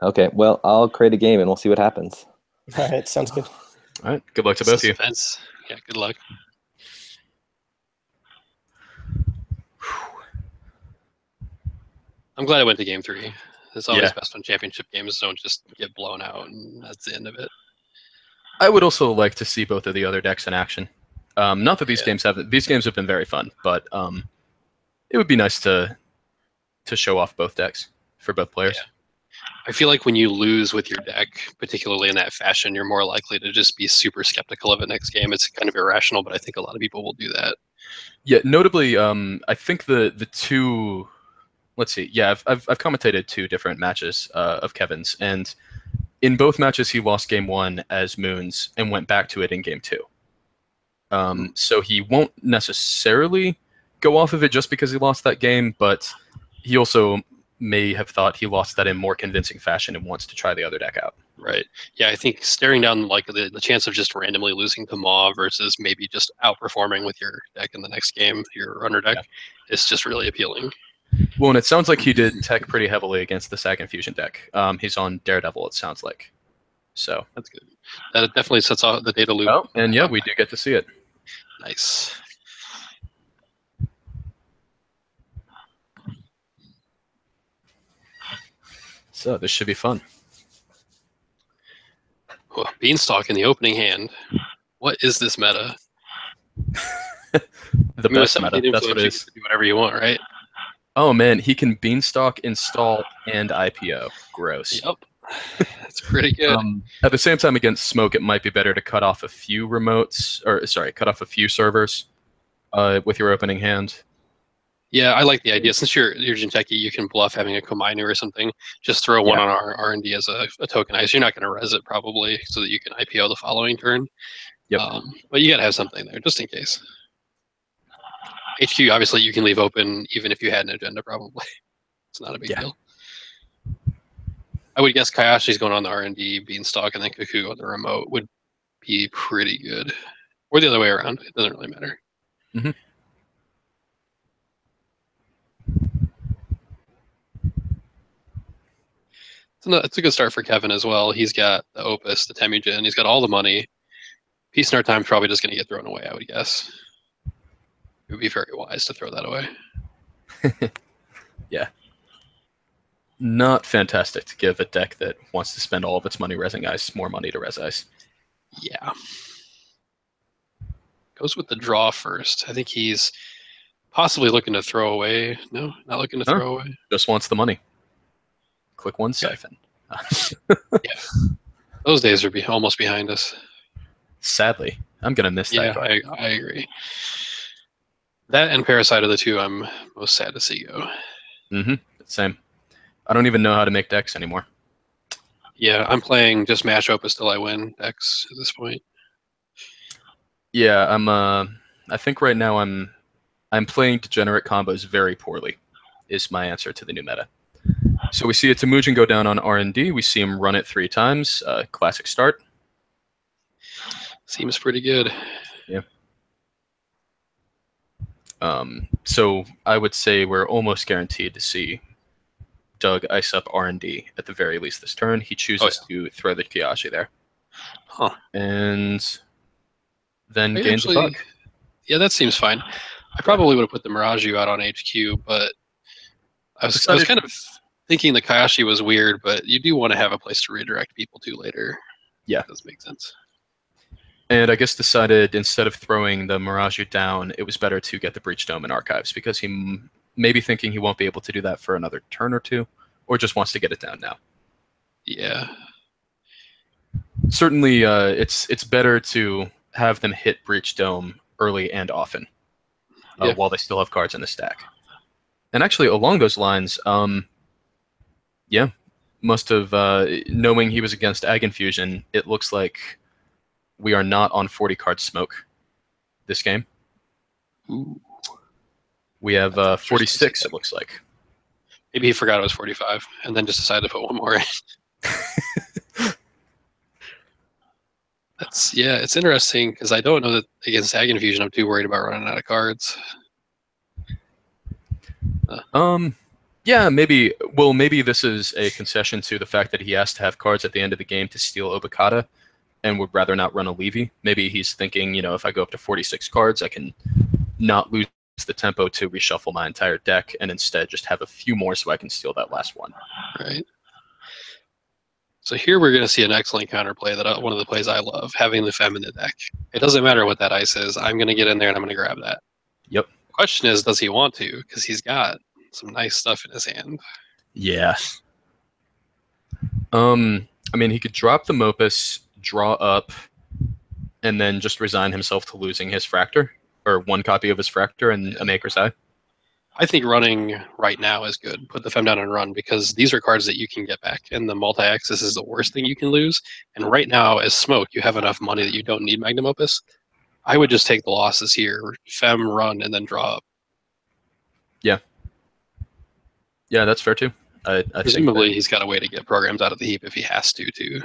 Okay, well, I'll create a game and we'll see what happens. All right, sounds good. All right, good luck to both of you. Suspense. Yeah, good luck. I'm glad I went to game 3. It's always best when championship games don't just get blown out, and that's the end of it. I would also like to see both of the other decks in action. Not that these games have been very fun, but it would be nice to show off both decks for both players. Yeah. I feel like when you lose with your deck, particularly in that fashion, you're more likely to just be super skeptical of it next game. It's kind of irrational, but I think a lot of people will do that. Yeah, notably, I think the two. Let's see. Yeah, I've commentated 2 different matches of Kevin's, and in both matches he lost game 1 as Moons and went back to it in game 2. So he won't necessarily go off of it just because he lost that game, but he also may have thought he lost that in more convincing fashion and wants to try the other deck out. Right. Yeah, I think staring down like the chance of just randomly losing to Maw versus maybe just outperforming with your deck in the next game, your runner deck, is just really appealing. Well, and it sounds like he did tech pretty heavily against the AgInfusion deck. He's on Daredevil, it sounds like. So that's good. That definitely sets off the data loop. Oh, and yeah, we do get to see it. Nice. So this should be fun. Oh, Beanstalk in the opening hand. What is this meta? The best meta. That's what it is. Do whatever you want, right? Oh man, he can Beanstalk, install, and IPO. Gross. Yep. That's pretty good. At the same time, against Smoke, it might be better to cut off a few remotes, or sorry, cut off a few servers with your opening hand. Yeah, I like the idea. Since you're Jinteki, you can bluff having a Komainu or something. Just throw one on our R&D as a tokenize. You're not going to res it probably, so that you can IPO the following turn. Yep. But you got to have something there, just in case. HQ, obviously, you can leave open even if you had an agenda, probably. It's not a big deal. I would guess Kayashi's going on the R&D, Beanstalk, and then Cuckoo on the remote would be pretty good. Or the other way around. It doesn't really matter. Mm-hmm. It's a good start for Kevin as well. He's got the Opus, the Temujin. He's got all the money. Peace in Our Time's probably just going to get thrown away, I would guess. It would be very wise to throw that away. Yeah. Not fantastic to give a deck that wants to spend all of its money resing ice more money to res ice. Yeah. Goes with the draw first. I think he's possibly looking to throw away. No, not looking to throw away. Just wants the money. Click one siphon. Yeah. Those days are almost behind us. Sadly. I'm going to miss that. Yeah, I agree. That and Parasite are the two I'm most sad to see go. Mm-hmm. Same. I don't even know how to make decks anymore. Yeah, I'm playing just Mash Opus till I win decks at this point. Yeah, I think right now I'm playing degenerate combos very poorly, is my answer to the new meta. So we see a Temujin go down on R&D. We see him run it 3 times. Classic start. Seems pretty good. Yeah. So I would say we're almost guaranteed to see Doug ice up R&D at the very least this turn. He chooses to throw the Kiyashi there. Huh. And then gains a bug. Yeah, that seems fine. I probably would have put the Miraju out on HQ, but I was kind of thinking the Kayashi was weird, but you do want to have a place to redirect people to later. Yeah. That does make sense. And I guess decided instead of throwing the Miraju down, it was better to get the Breach Dome in Archives because he may be thinking he won't be able to do that for another turn or two, or just wants to get it down now. Yeah. certainly it's better to have them hit Breach Dome early and often while they still have cards in the stack. And actually, along those lines, yeah, must have, knowing he was against AgInfusion, it looks like we are not on 40 card smoke this game. Ooh. We have 46, it looks like. Maybe he forgot it was 45 and then just decided to put one more in. It's interesting because I don't know that against AgInfusion I'm too worried about running out of cards. Yeah, maybe. Well, maybe this is a concession to the fact that he has to have cards at the end of the game to steal Obokata, and would rather not run a Levy. Maybe he's thinking, if I go up to 46 cards, I can not lose the tempo to reshuffle my entire deck, and instead just have a few more so I can steal that last one. Right. So here we're going to see an excellent counterplay that one of the plays I love, having the Fem in the deck. It doesn't matter what that ice is. I'm going to get in there and I'm going to grab that. Yep. The question is, does he want to? Because he's got some nice stuff in his hand. Yeah. I mean, he could drop the Mopus, draw up, and then just resign himself to losing his Fractor, or one copy of his Fractor and a Maker's Eye. I think running right now is good. Put the Fem down and run, because these are cards that you can get back, and the multi-axis is the worst thing you can lose. And right now, as Smoke, you have enough money that you don't need Magnum Opus. I would just take the losses here, Fem, run, and then draw up. Yeah. Yeah, that's fair too. I Presumably, think he's got a way to get programs out of the heap if he has to, too.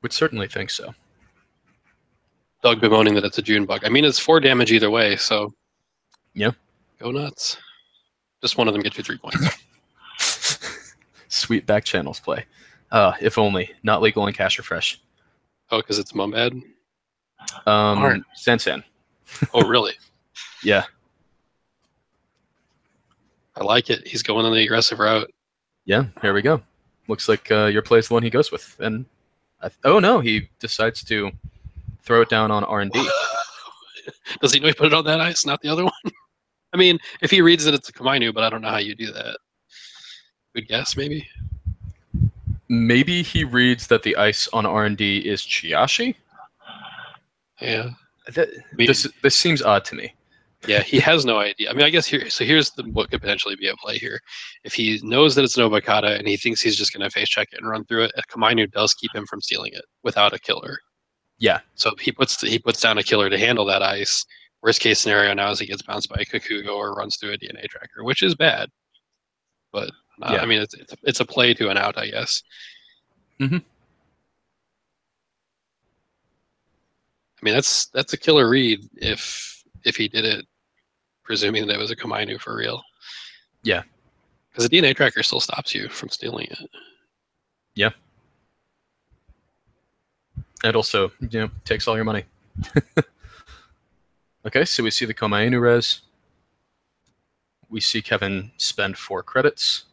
Would certainly think so. Doug bemoaning that it's a June bug. I mean, it's 4 damage either way, so yeah, go nuts. Just one of them gets you 3 points. Sweet back channels play. If only. Not legal in Cash or Fresh. Oh, because it's Mumbad? Sansan. Oh, really? Yeah. I like it. He's going on the aggressive route. Yeah, here we go. Looks like your play is the one he goes with. And oh no, he decides to throw it down on R&D. Does he know he put it on that ice, not the other one? I mean, if he reads that it's a Kamainu, but I don't know how you do that. Good guess, maybe? Maybe he reads that the ice on R&D is Chiashi? Yeah. This seems odd to me. Yeah, he has no idea. I mean, I guess here's what could potentially be at play here. If he knows that it's an Obokata and he thinks he's just going to face check it and run through it, a Kamainu does keep him from stealing it without a killer. Yeah. So he puts down a killer to handle that ice. Worst case scenario now is he gets bounced by a Kakugo or runs through a DNA tracker, which is bad. But yeah. I mean, it's a play to an out, I guess. Mm-hmm. I mean, that's a killer read if he did it, presuming that it was a Kamainu for real. Yeah. Because the DNA tracker still stops you from stealing it. Yeah. It also, takes all your money. Okay, so we see the Komainu res. We see Kevin spend 4 credits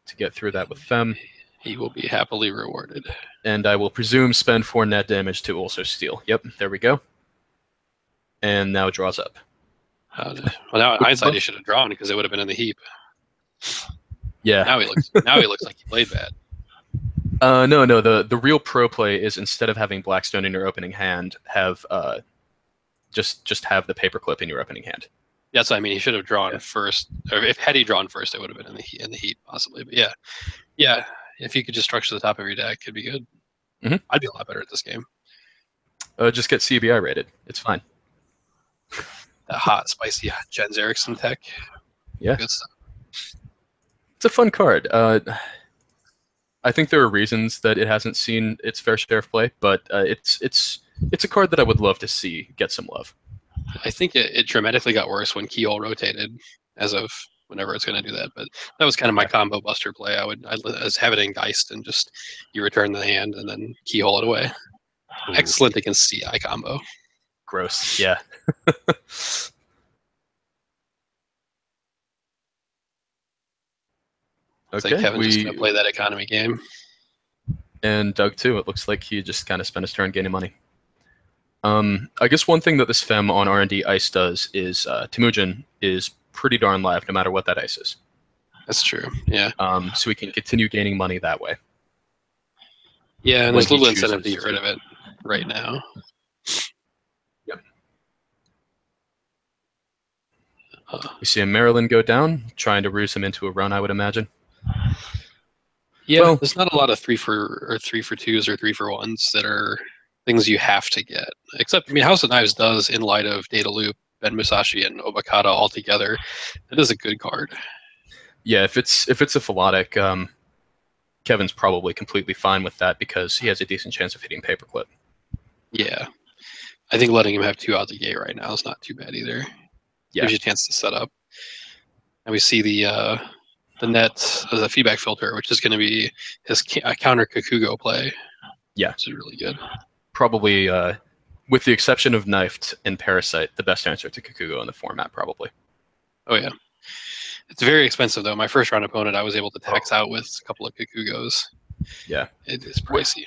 to get through that with Fem. He will be happily rewarded. And I will presume spend 4 net damage to also steal. Yep, there we go. And now draws up. Well, now in hindsight, he should have drawn because it would have been in the heap. Yeah. Now he looks like he played bad. No. The real pro play is, instead of having Blackstone in your opening hand, have just have the paperclip in your opening hand. Yeah, so I mean, he should have drawn first. Or had he drawn first, it would have been in the heap possibly. But yeah. If you could just structure the top of your deck, it'd be good. Mm-hmm. I'd be a lot better at this game. Just get CBI rated. It's fine. That hot, spicy Jens Eriksson tech. Yeah. Good stuff. It's a fun card. I think there are reasons that it hasn't seen its fair share of play, but it's a card that I would love to see get some love. I think it dramatically got worse when Keyhole rotated, as of whenever it's going to do that. But that was kind of my combo buster play. I would have it in Geist and just you return the hand and then Keyhole it away. Ooh. Excellent against CI combo. Gross. Yeah. It's like Kevin's just going to play that economy game. And Doug too. It looks like he just kind of spent his turn gaining money. I guess one thing that this Fem on R&D ice does is Temujin is pretty darn live no matter what that ice is. That's true, yeah. So we can continue gaining money that way. Yeah, and when there's he little incentive to chooses get rid of it right now. Yep. Uh, We see a Maryland go down, trying to ruse him into a run, I would imagine. yeah, Well- there's not a lot of 3-for-2s or 3-for-1s that are things you have to get. Except, I mean, House of Knives does, in light of Data Loop, Ben Musashi, and Obakata all together. That is a good card. Yeah, if it's a Philotic, Kevin's probably completely fine with that because he has a decent chance of hitting Paperclip. Yeah. I think letting him have 2 out the gate right now is not too bad either. Yeah. Gives you a chance to set up. And we see the net as a feedback filter, which is going to be his counter Kakugo play. Yeah. Which is really good. Probably, with the exception of Knifed and Parasite, the best answer to Kakugo in the format, probably. Oh, yeah. It's very expensive, though. My first round opponent, I was able to tax out with a couple of Kakugos. Yeah. It is pricey.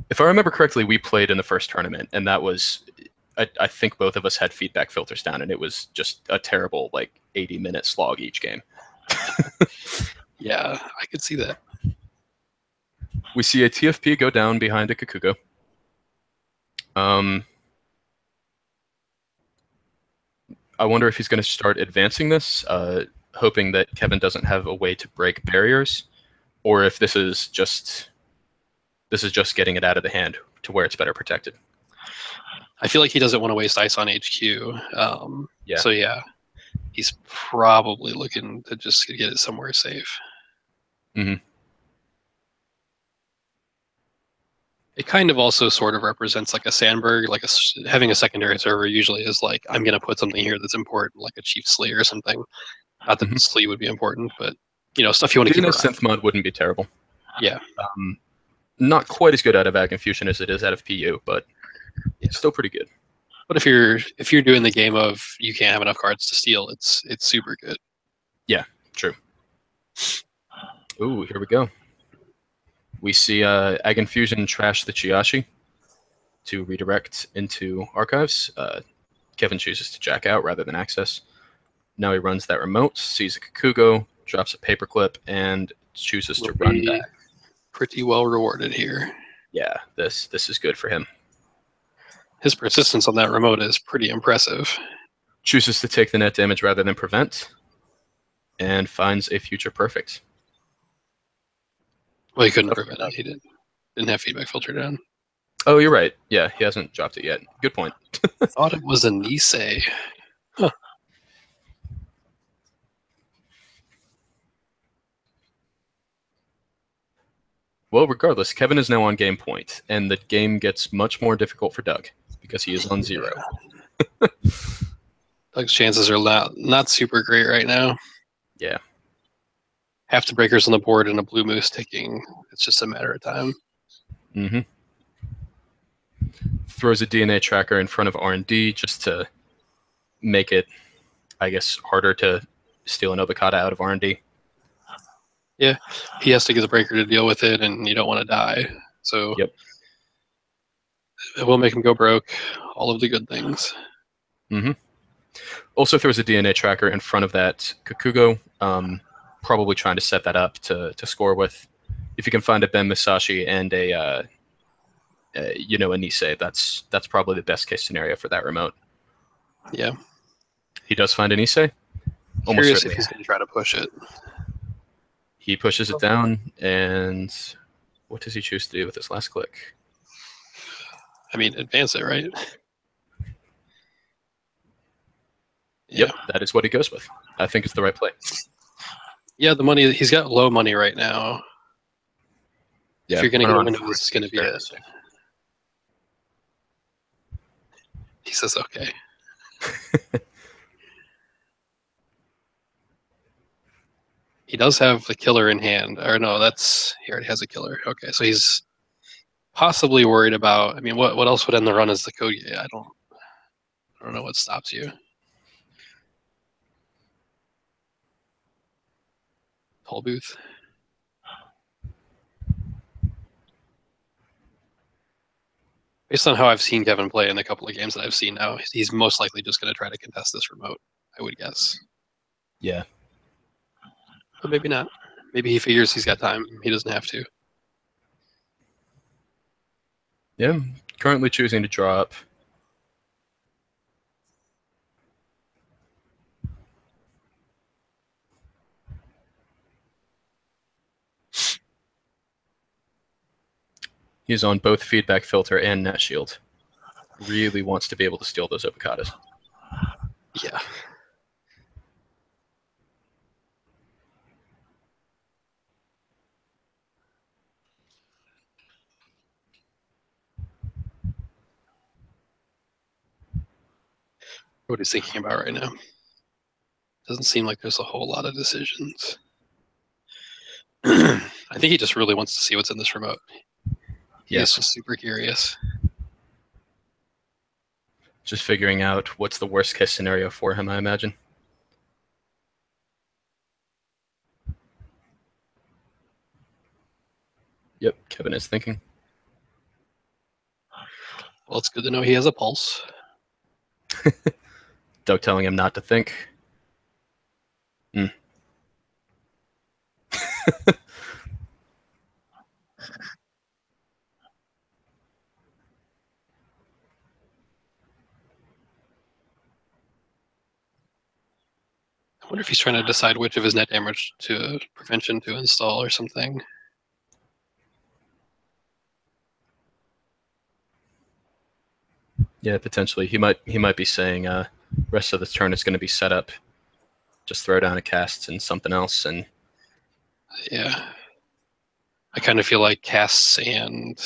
If I remember correctly, we played in the first tournament, and that was, I think both of us had feedback filters down, and it was just a terrible, 80-minute slog each game. Yeah, I could see that. We see a TFP go down behind a Kakugo. I wonder if he's going to start advancing this, hoping that Kevin doesn't have a way to break barriers, or if this is just getting it out of the hand to where it's better protected. I feel like he doesn't want to waste ice on HQ. Yeah. So, yeah, he's probably looking to just get it somewhere safe. Mm-hmm. It kind of also sort of represents like a Sandberg, having a secondary server usually is like, I'm going to put something here that's important, like a Chief Slee or something. Not that Slee would be important, but, stuff you want to keep around. Synth mod wouldn't be terrible. Yeah. Not quite as good out of AgInfusion as it is out of PU, but still pretty good. But if you're doing the game of you can't have enough cards to steal, it's super good. Yeah, true. Ooh, here we go. We see AgInfusion trash the Chiashi to redirect into archives. Kevin chooses to jack out rather than access. Now he runs that remote, sees a Kakugo, drops a paperclip, and chooses to run back. Pretty well rewarded here. Yeah, this is good for him. His persistence on that remote is pretty impressive. Chooses to take the net damage rather than prevent, and finds a future perfect. Well, he couldn't prevent it. He didn't have feedback filter down. Oh, you're right. Yeah, he hasn't dropped it yet. Good point. Thought it was a Nisei. Huh. Well, regardless, Kevin is now on game point, and the game gets much more difficult for Doug because he is on 0. Doug's chances are not super great right now. Yeah. Half the breakers on the board and a blue moose ticking. It's just a matter of time. Mm-hmm. Throws a DNA tracker in front of R&D just to make it, I guess, harder to steal an Obakata out of R&D. Yeah, he has to get the breaker to deal with it, and you don't want to die. So Yep. It will make him go broke. All of the good things. Mm-hmm. Also throws a DNA tracker in front of that Kakugo, probably trying to set that up to score with. If you can find a Ben Musashi and a Nisei, that's probably the best case scenario for that remote. Yeah. He does find a Nisei. Curious if he's going to try to push it. He pushes it down, and what does he choose to do with his last click? I mean, advance it, right? Yep, that is what he goes with. I think it's the right play. Yeah, the money, he's got low money right now. Yeah, if you're going to get a window, this is going to be it. He says, okay. He does have the killer in hand. Or no, he already has a killer. Okay, so he's possibly worried about, I mean, what else would end the run as the code? Yeah, I don't know what stops you. Toll booth. Based on how I've seen Kevin play in the couple of games that I've seen now, he's most likely just going to try to contest this remote, I would guess. Yeah. But maybe not. Maybe he figures he's got time. He doesn't have to. Yeah, currently choosing to draw up. He's on both feedback filter and net shield. Really wants to be able to steal those avocados. Yeah. What he's thinking about right now. Doesn't seem like there's a whole lot of decisions. I think he just really wants to see what's in this remote. He's just super curious. Just figuring out what's the worst case scenario for him, I imagine. Yep, Kevin is thinking. Well, it's good to know he has a pulse. Doug telling him not to think. I wonder if he's trying to decide which of his net damage to prevention to install or something. Yeah, potentially. He might be saying rest of the turn is going to be set up. Just throw down a cast and something else, and yeah, I kind of feel like casts and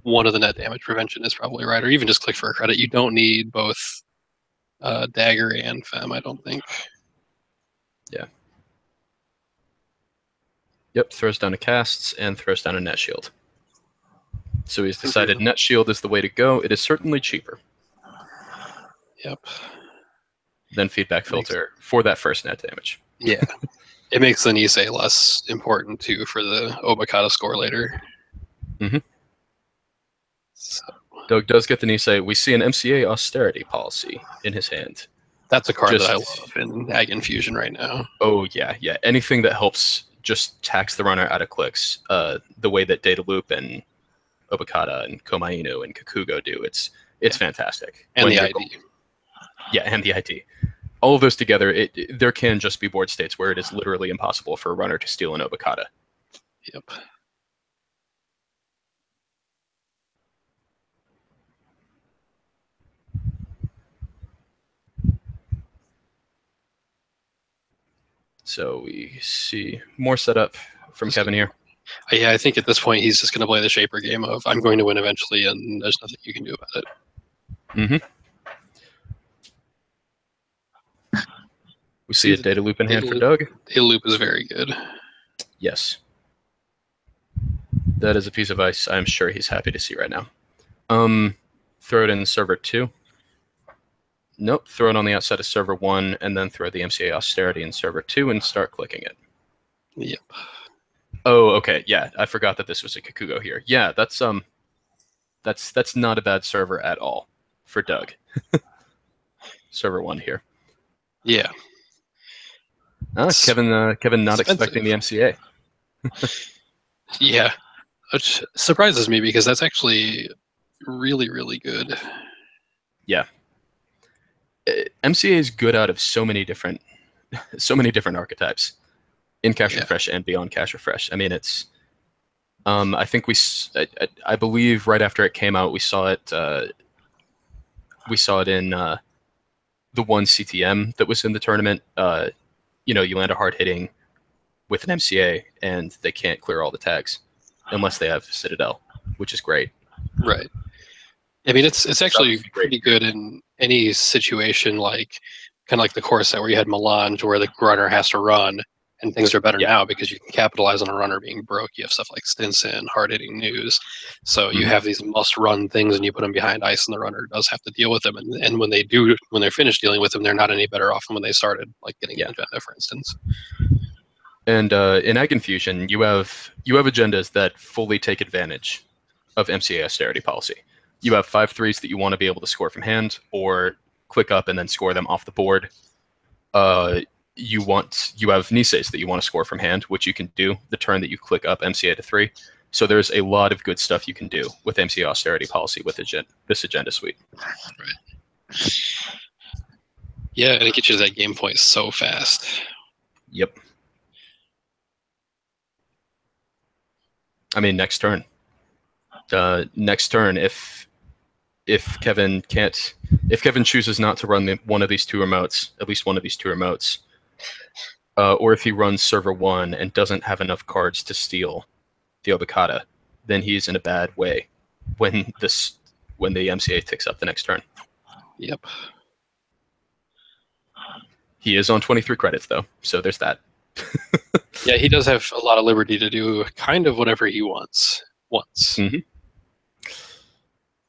one of the net damage prevention is probably right, or even just click for a credit. You don't need both dagger and fem, I don't think. Yeah. Yep, throws down a casts and throws down a net shield. So he's decided net shield is the way to go. It is certainly cheaper. Yep. Then feedback filter for that first net damage. Yeah. It makes the Nisei less important too for the Obokata score later. Mm-hmm. So, Doug does get the Nisei. We see an MCA austerity policy in his hand. that's a card that I love in AgInfusion right now. Oh yeah, yeah. Anything that helps just tax the runner out of clicks, the way that Data Loop and Obokata and Komainu and Kakugo do, it's fantastic. And the ID. Yeah, and the ID. All of those together, there can just be board states where it is literally impossible for a runner to steal an Obokata. Yep. So we see more setup from Kevin here. Yeah, I think at this point he's just going to play the Shaper game of I'm going to win eventually, and there's nothing you can do about it. Mm-hmm. We see a Data Loop in hand for Doug. Data Loop is very good. Yes. That is a piece of ice I'm sure he's happy to see right now. Throw it in server 2. Nope, throw it on the outside of server 1, and then throw the MCA austerity in server 2 and start clicking it. Yep. Oh, okay, yeah, I forgot that this was a Kakugo here. Yeah, that's not a bad server at all for Doug. Server 1 here. Yeah. Kevin not expecting the MCA. Yeah, which surprises me because that's actually really, really good. Yeah. MCA is good out of so many different archetypes in Cash Refresh and beyond Cash Refresh. I mean, it's I think I believe right after it came out we saw it in the one CTM that was in the tournament. You land a hard hitting with an MCA and they can't clear all the tags unless they have Citadel, which is great. Right. I mean, it's actually pretty good in any situation, like kind of like the core set where you had Melange, where the runner has to run, and things are better now because you can capitalize on a runner being broke. You have stuff like Stinson, hard-hitting news, so you have these must-run things, and you put them behind ice, and the runner does have to deal with them. And when they're finished dealing with them, they're not any better off than when they started, like getting Agenda, for instance. And in AgInfusion, you have agendas that fully take advantage of MCA austerity policy. You have 5/3s that you want to be able to score from hand, or click up and then score them off the board. You have Niseis that you want to score from hand, which you can do the turn that you click up MCA to 3. So there's a lot of good stuff you can do with MCA austerity policy with this agenda suite. Right. Yeah, and it gets you to that game point so fast. Yep. I mean, next turn. Next turn, if Kevin chooses not to run one of these two remotes, at least one of these two remotes, or if he runs server 1 and doesn't have enough cards to steal the Obokata, then he's in a bad way when the MCA ticks up the next turn. Yep. He is on 23 credits though, so there's that. Yeah, he does have a lot of liberty to do kind of whatever he wants. Mm-hmm.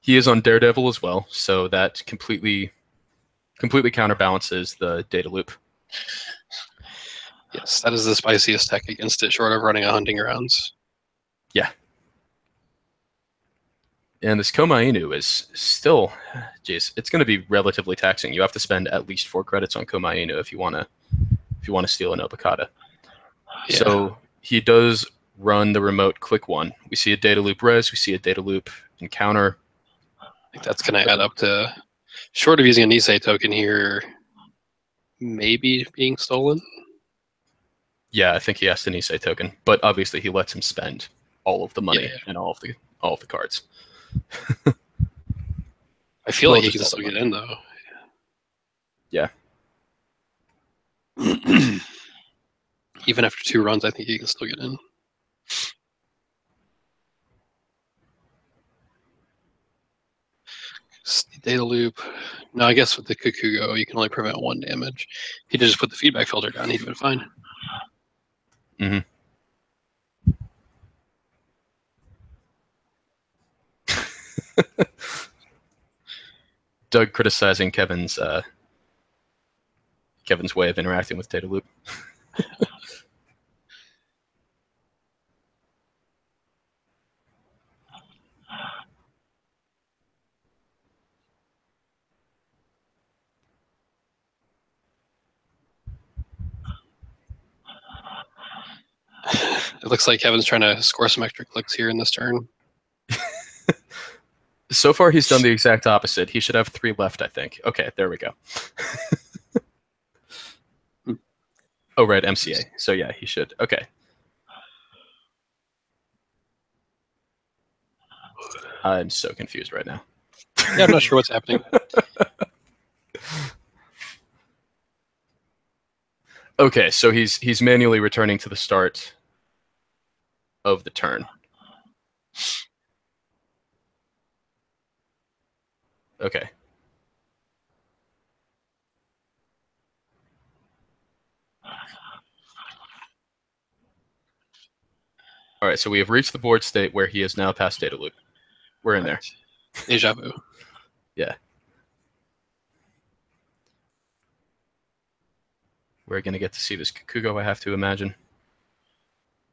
He is on Daredevil as well, so that completely counterbalances the data loop. Yes, that is the spiciest tech against it, short of running a hunting grounds. Yeah. And this Koma Inu is still, geez, it's going to be relatively taxing. You have to spend at least 4 credits on Koma Inu if you want to steal an Obokata. Yeah. So he does run the remote click 1. We see a data loop res, we see a data loop encounter. I think that's going to add up to, short of using a Nisei token here, maybe being stolen. Yeah, I think he has the Nisei token, but obviously he lets him spend all of the money and all of the cards. I feel like he can still get in though. Yeah. Even after 2 runs, I think he can still get in. Data loop. No, I guess with the Kukugo, you can only prevent 1 damage. If he just put the feedback filter down, he'd been fine. Mm-hmm. Doug criticizing Kevin's way of interacting with data loop. It looks like Kevin's trying to score some extra clicks here in this turn. So far, he's done the exact opposite. He should have 3 left, I think. Okay, there we go. Oh, right, MCA. So yeah, he should. Okay. I'm so confused right now. Yeah, I'm not sure what's happening. Okay, so he's manually returning to the start of the turn. Okay. All right, so we have reached the board state where he is now past data loop. We're in there. Deja vu. Yeah. We're going to get to see this Kukugo, I have to imagine.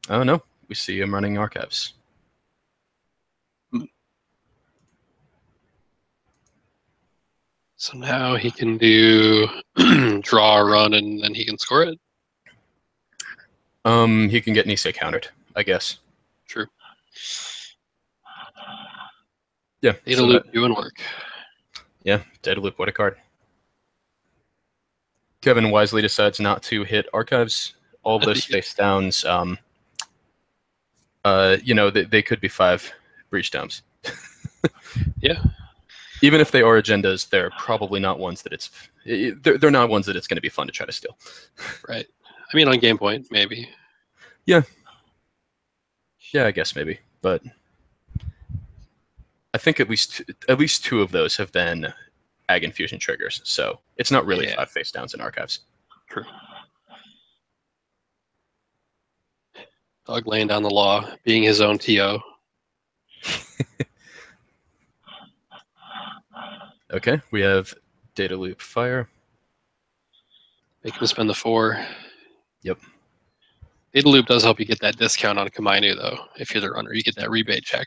Oh, no. We see him running archives. So now he can do draw a run and then he can score it? He can get Nisei countered, I guess. True. Yeah. Data loop doing work. Yeah, data loop, what a card. Kevin wisely decides not to hit archives. All of those face downs, they could be 5 breach domes. Yeah. Even if they are agendas, they're probably not ones that they're not ones that it's going to be fun to try to steal. Right. I mean, on game point, maybe. Yeah. Yeah, I guess maybe, but I think at least 2 of those have been AgInfusion triggers, so it's not really 5 face downs in archives. True. Doug laying down the law, being his own TO. Okay, we have data loop fire. Make him spend the 4. Yep. Data loop does help you get that discount on Kamainu, though. If you're the runner, you get that rebate check.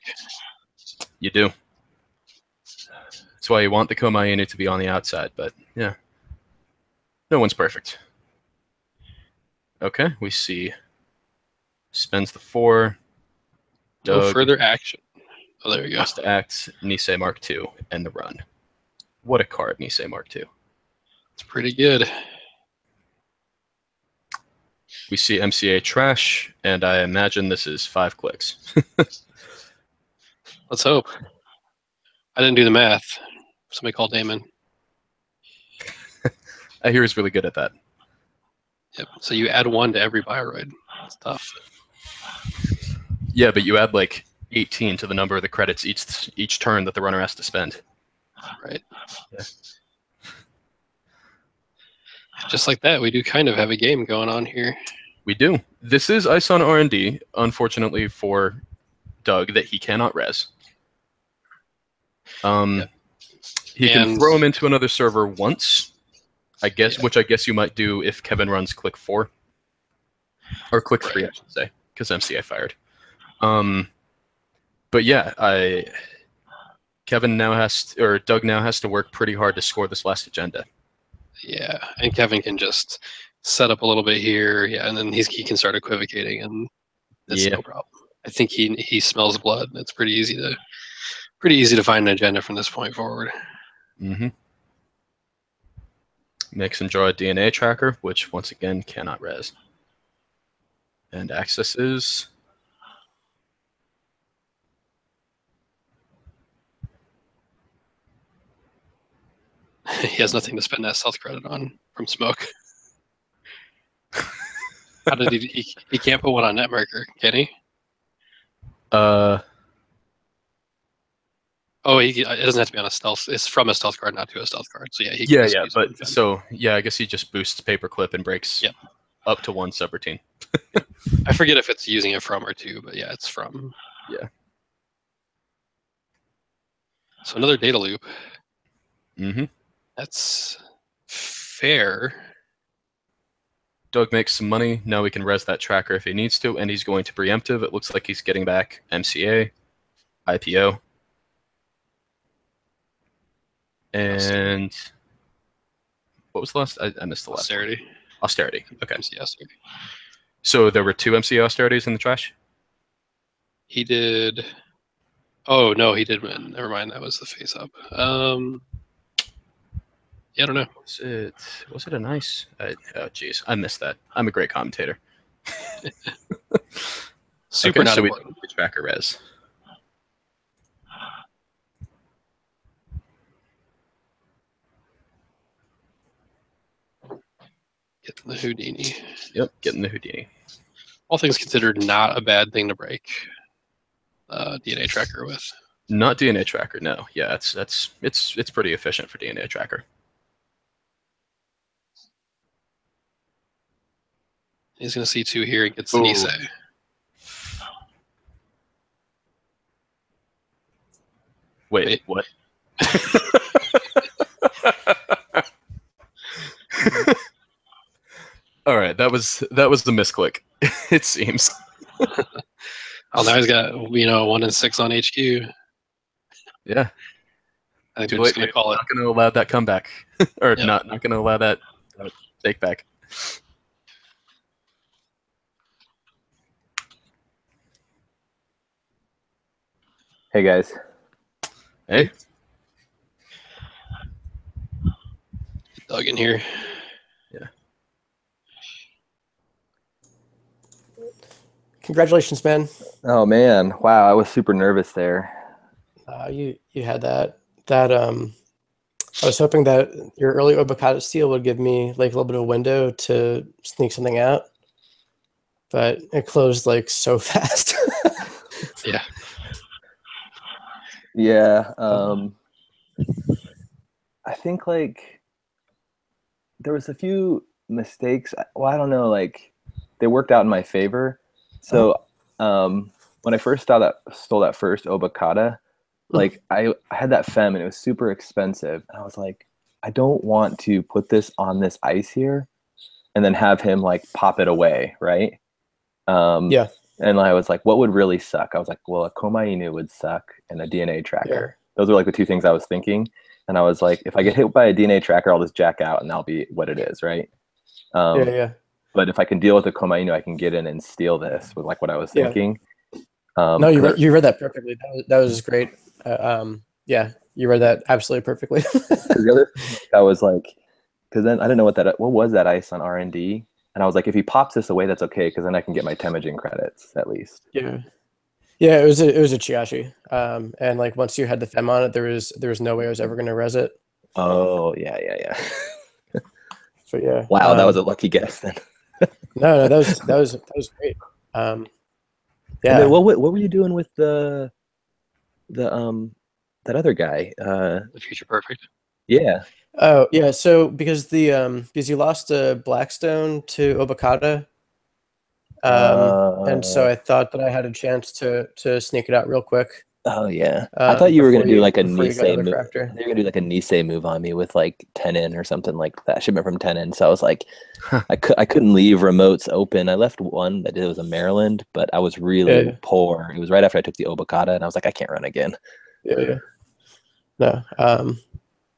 You do. That's why you want the Komainu to be on the outside, but yeah. No one's perfect. Okay, we see spends the 4. No Doug further action. Oh, there we go. has to act Nisei Mark II and the run. What a card, Nisei Mark II. It's pretty good. We see MCA trash, and I imagine this is 5 clicks. Let's hope. I didn't do the math. Somebody call Damon. I hear he's really good at that. Yep. So you add 1 to every Bioroid. That's tough. Yeah, but you add like 18 to the number of the credits each turn that the runner has to spend. Right. Yeah. Just like that, we do kind of have a game going on here. We do. This is Ice on R&D, unfortunately for Doug, that he cannot res. Yep. He can throw him into another server once, I guess, which I guess you might do if Kevin runs click 4. Or click 3, I should say, because MCA fired. But yeah, Kevin now Doug now has to work pretty hard to score this last agenda. Yeah, and Kevin can just set up a little bit here, and then he can start equivocating, and it's no problem. I think he smells blood. It's pretty easy to find an agenda from this point forward. Mm-hmm. Mix and draw a DNA tracker, which once again cannot res. And accesses. He has nothing to spend that stealth credit on from smoke. How did he can't put one on netmarker, can he? Oh, it doesn't have to be on a stealth. It's from a stealth card, not to a stealth card. So yeah, I guess he just boosts paperclip and breaks up to 1 subroutine. I forget if it's using it from or to, but yeah, it's from. Yeah. So another data loop. Mm-hmm. That's fair. Doug makes some money. Now we can res that tracker if he needs to, and he's going to preemptive. It looks like he's getting back MCA, IPO. And what was the last? I missed the last. Austerity. Austerity. Okay. MC Austerity. So there were 2 MCA austerities in the trash? He did. Oh, no, he did win. Never mind. That was the face up. Yeah, I don't know. Was it a nice? Oh, jeez. I missed that. I'm a great commentator. Super okay, not so important. we tracker res. Getting the Houdini. Yep, getting the Houdini. All things considered, not a bad thing to break DNA tracker with. Not DNA tracker, no. Yeah, it's pretty efficient for DNA tracker. He's going to see 2 here and gets the Nisei. Wait, what? All right, that was the misclick. It seems. Oh, now he's got 1 and 6 on HQ. Yeah. I think they're just going to call it. Not going to allow that comeback, or not going to allow that take back. Hey guys. Hey. Doug in here. Yeah. Congratulations, man. Oh man, wow! I was super nervous there. You had that. I was hoping that your early Obokata steal would give me like a little bit of a window to sneak something out, but it closed like so fast. Yeah. Yeah. I think like there was a few mistakes. Well, I don't know. Like they worked out in my favor. So when I first stole that first Obokata, like I had that fem and it was super expensive. And I was like, I don't want to put this on this ice here and then have him like pop it away, right? Yeah. And I was like, what would really suck? I was like, well, a Koma Inu would suck and a DNA tracker. Sure. Those were like the 2 things I was thinking. And I was like, if I get hit by a DNA tracker, I'll just jack out and that'll be what it is, right? Yeah. But if I can deal with a Koma Inu, I can get in and steal this with like what I was thinking. No, you 'Cause read that perfectly. That was great. Yeah, you read that absolutely perfectly. the other thing, like, I was like, because then I didn't know what was that ice on R&D, and I was like, if he pops this away, that's okay, because then I can get my Temujin credits at least. Yeah. Yeah, it was a Chiashi. And like once you had the Fem on it, there was no way I was ever gonna res it. Oh yeah. So yeah. Wow, that was a lucky guess then. No, that was great. And Yeah. then what were you doing with the that other guy? The Future Perfect. Yeah. Oh yeah. So because you lost Blackstone to Obokata, and so I thought that I had a chance to sneak it out real quick. Oh yeah. I thought you were gonna do like a before you got Nisei another move. crafter. They were gonna do like a Nisei move on me with like 10 in or something like that. Shipment from 10 in. So I was like, I couldn't leave remotes open. I left one that it was a Maryland, but I was really poor. It was right after I took the Obokata, and I was like, I can't run again. Yeah. No.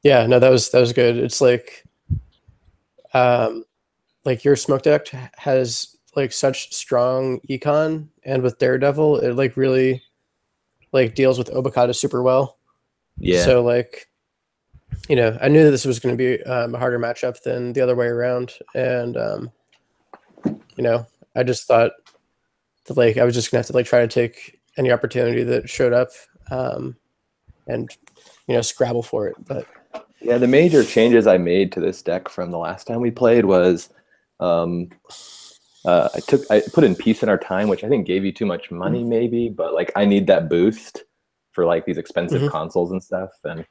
Yeah. No, that was good. It's like your smoke deck has like such strong econ, and with Daredevil, it like really like deals with Obokata super well. Yeah. So like, I knew that this was going to be a harder matchup than the other way around, and I just thought that like I was just gonna have to like try to take any opportunity that showed up, and scrabble for it. But yeah, the major changes I made to this deck from the last time we played was I put in Peace in Our Time, which I think gave you too much money maybe, but like I need that boost for like these expensive consoles and stuff. And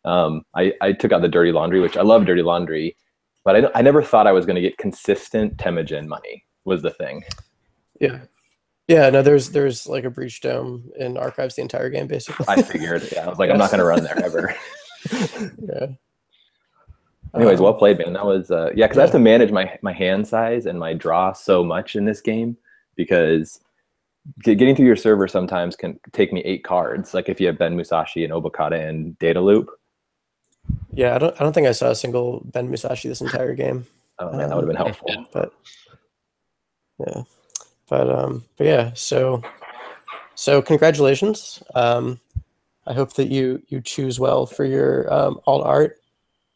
I took out the Dirty Laundry, which I love Dirty Laundry, but I never thought I was going to get consistent Temujin money was the thing. Yeah. Yeah, no, there's like a breach dome in archives the entire game basically. I figured. Yeah, I was like, I'm not going to run there ever. Yeah. Anyways, well played, man. That was because I have to manage my hand size and my draw so much in this game because getting through your server sometimes can take me 8 cards. Like if you have Ben Musashi and Obokata and Data Loop. Yeah, I don't think I saw a single Ben Musashi this entire game. Oh man, that would have been helpful. But yeah, but yeah. So congratulations. I hope that you choose well for your alt art.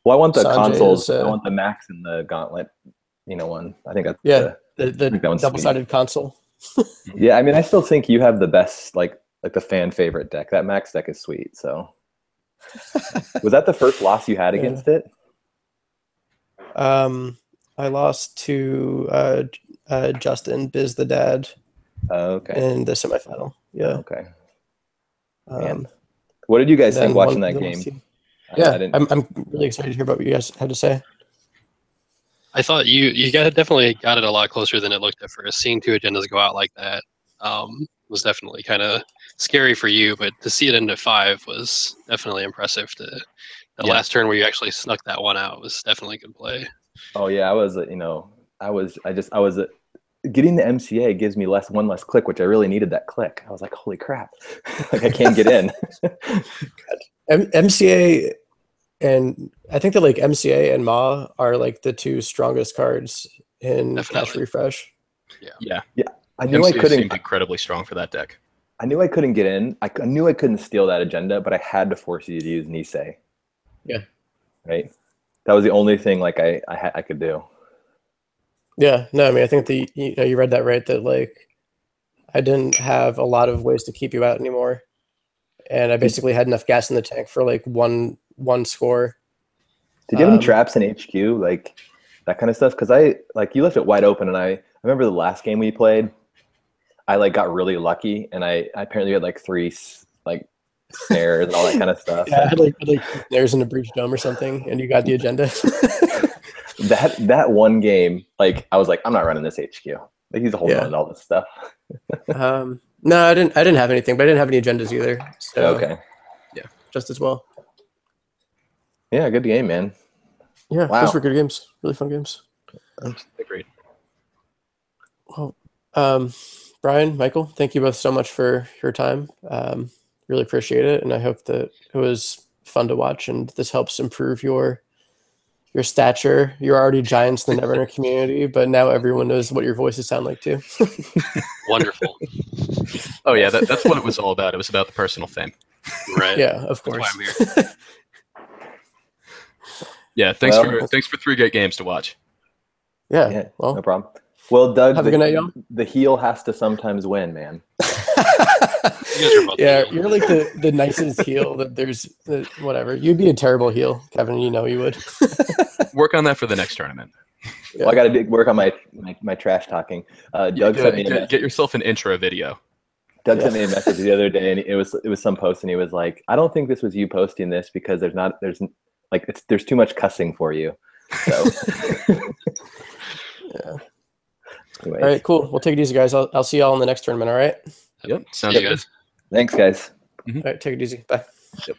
Well, I want the Sanjay consoles. I want the Maxx and the Gauntlet, one. I think that's the double-sided console. Yeah, I mean, I still think you have the best, like the fan favorite deck. That Maxx deck is sweet. So, was that the first loss you had against it? I lost to Justin Biz the Dad. Okay. In the semifinal. Yeah. Okay. Man. What did you guys think watching that game? Yeah, I'm really excited to hear about what you guys had to say. I thought you definitely got it a lot closer than it looked at first. Seeing 2 agendas go out like that was definitely kind of scary for you, but to see it into 5 was definitely impressive. The last turn where you actually snuck that one out was definitely a good play. Oh yeah, I was getting the MCA gives me one less click, which I really needed that click. I was like, holy crap, like I can't get in. MCA, and I think that like MCA and Ma are like the 2 strongest cards in Cash Refresh. Yeah. I knew MCA I couldn't. Seemed incredibly strong for that deck. I knew I couldn't get in. I knew I couldn't steal that agenda, but I had to force you to use Nisei. Yeah. Right. That was the only thing like I could do. Yeah. No, I mean, I think you read that right. That like I didn't have a lot of ways to keep you out anymore, and I basically had enough gas in the tank for like one score. Did you have any traps in HQ, like that kind of stuff? Because you left it wide open, and I remember the last game we played, I like got really lucky, and I apparently had like 3 like snares and all that kind of stuff. Yeah, I had like snares in a breach dome or something, and you got the agenda. that one game, like I was like, I'm not running this HQ. Like he's holding on to all this stuff. No, I didn't have anything, but I didn't have any agendas either. So okay. Yeah, just as well. Yeah, good game, man. Yeah, those were good games. Really fun games. Great. Well, Brian, Michael, thank you both so much for your time. Really appreciate it, and I hope that it was fun to watch, and this helps improve your your stature. You're already giants in the Netrunner community, but now everyone knows what your voices sound like too. Wonderful. Oh yeah, that's what it was all about. It was about the personal fame. Right. Yeah, of That's why course. I'm here. Yeah, thanks for 3 great games to watch. Yeah, well, no problem. Well, Doug, have a good night, y'all. The heel has to sometimes win, man. You guys are both Yeah, heel. you're like the nicest heel that there's. Whatever, you'd be a terrible heel, Kevin. You know you would. Work on that for the next tournament. Yeah. Well, I got to work on my trash talking. Doug sent me a message. Get yourself an intro video. Doug sent me a message the other day, and it was some post, and he was like, "I don't think this was you posting this because there's too much cussing for you." So, Yeah. anyways. All right, cool. We'll take it easy, guys. I'll see y'all in the next tournament. All right. Yep, sounds See you good. guys. Thanks, guys. All right, take it easy. Bye. Yep.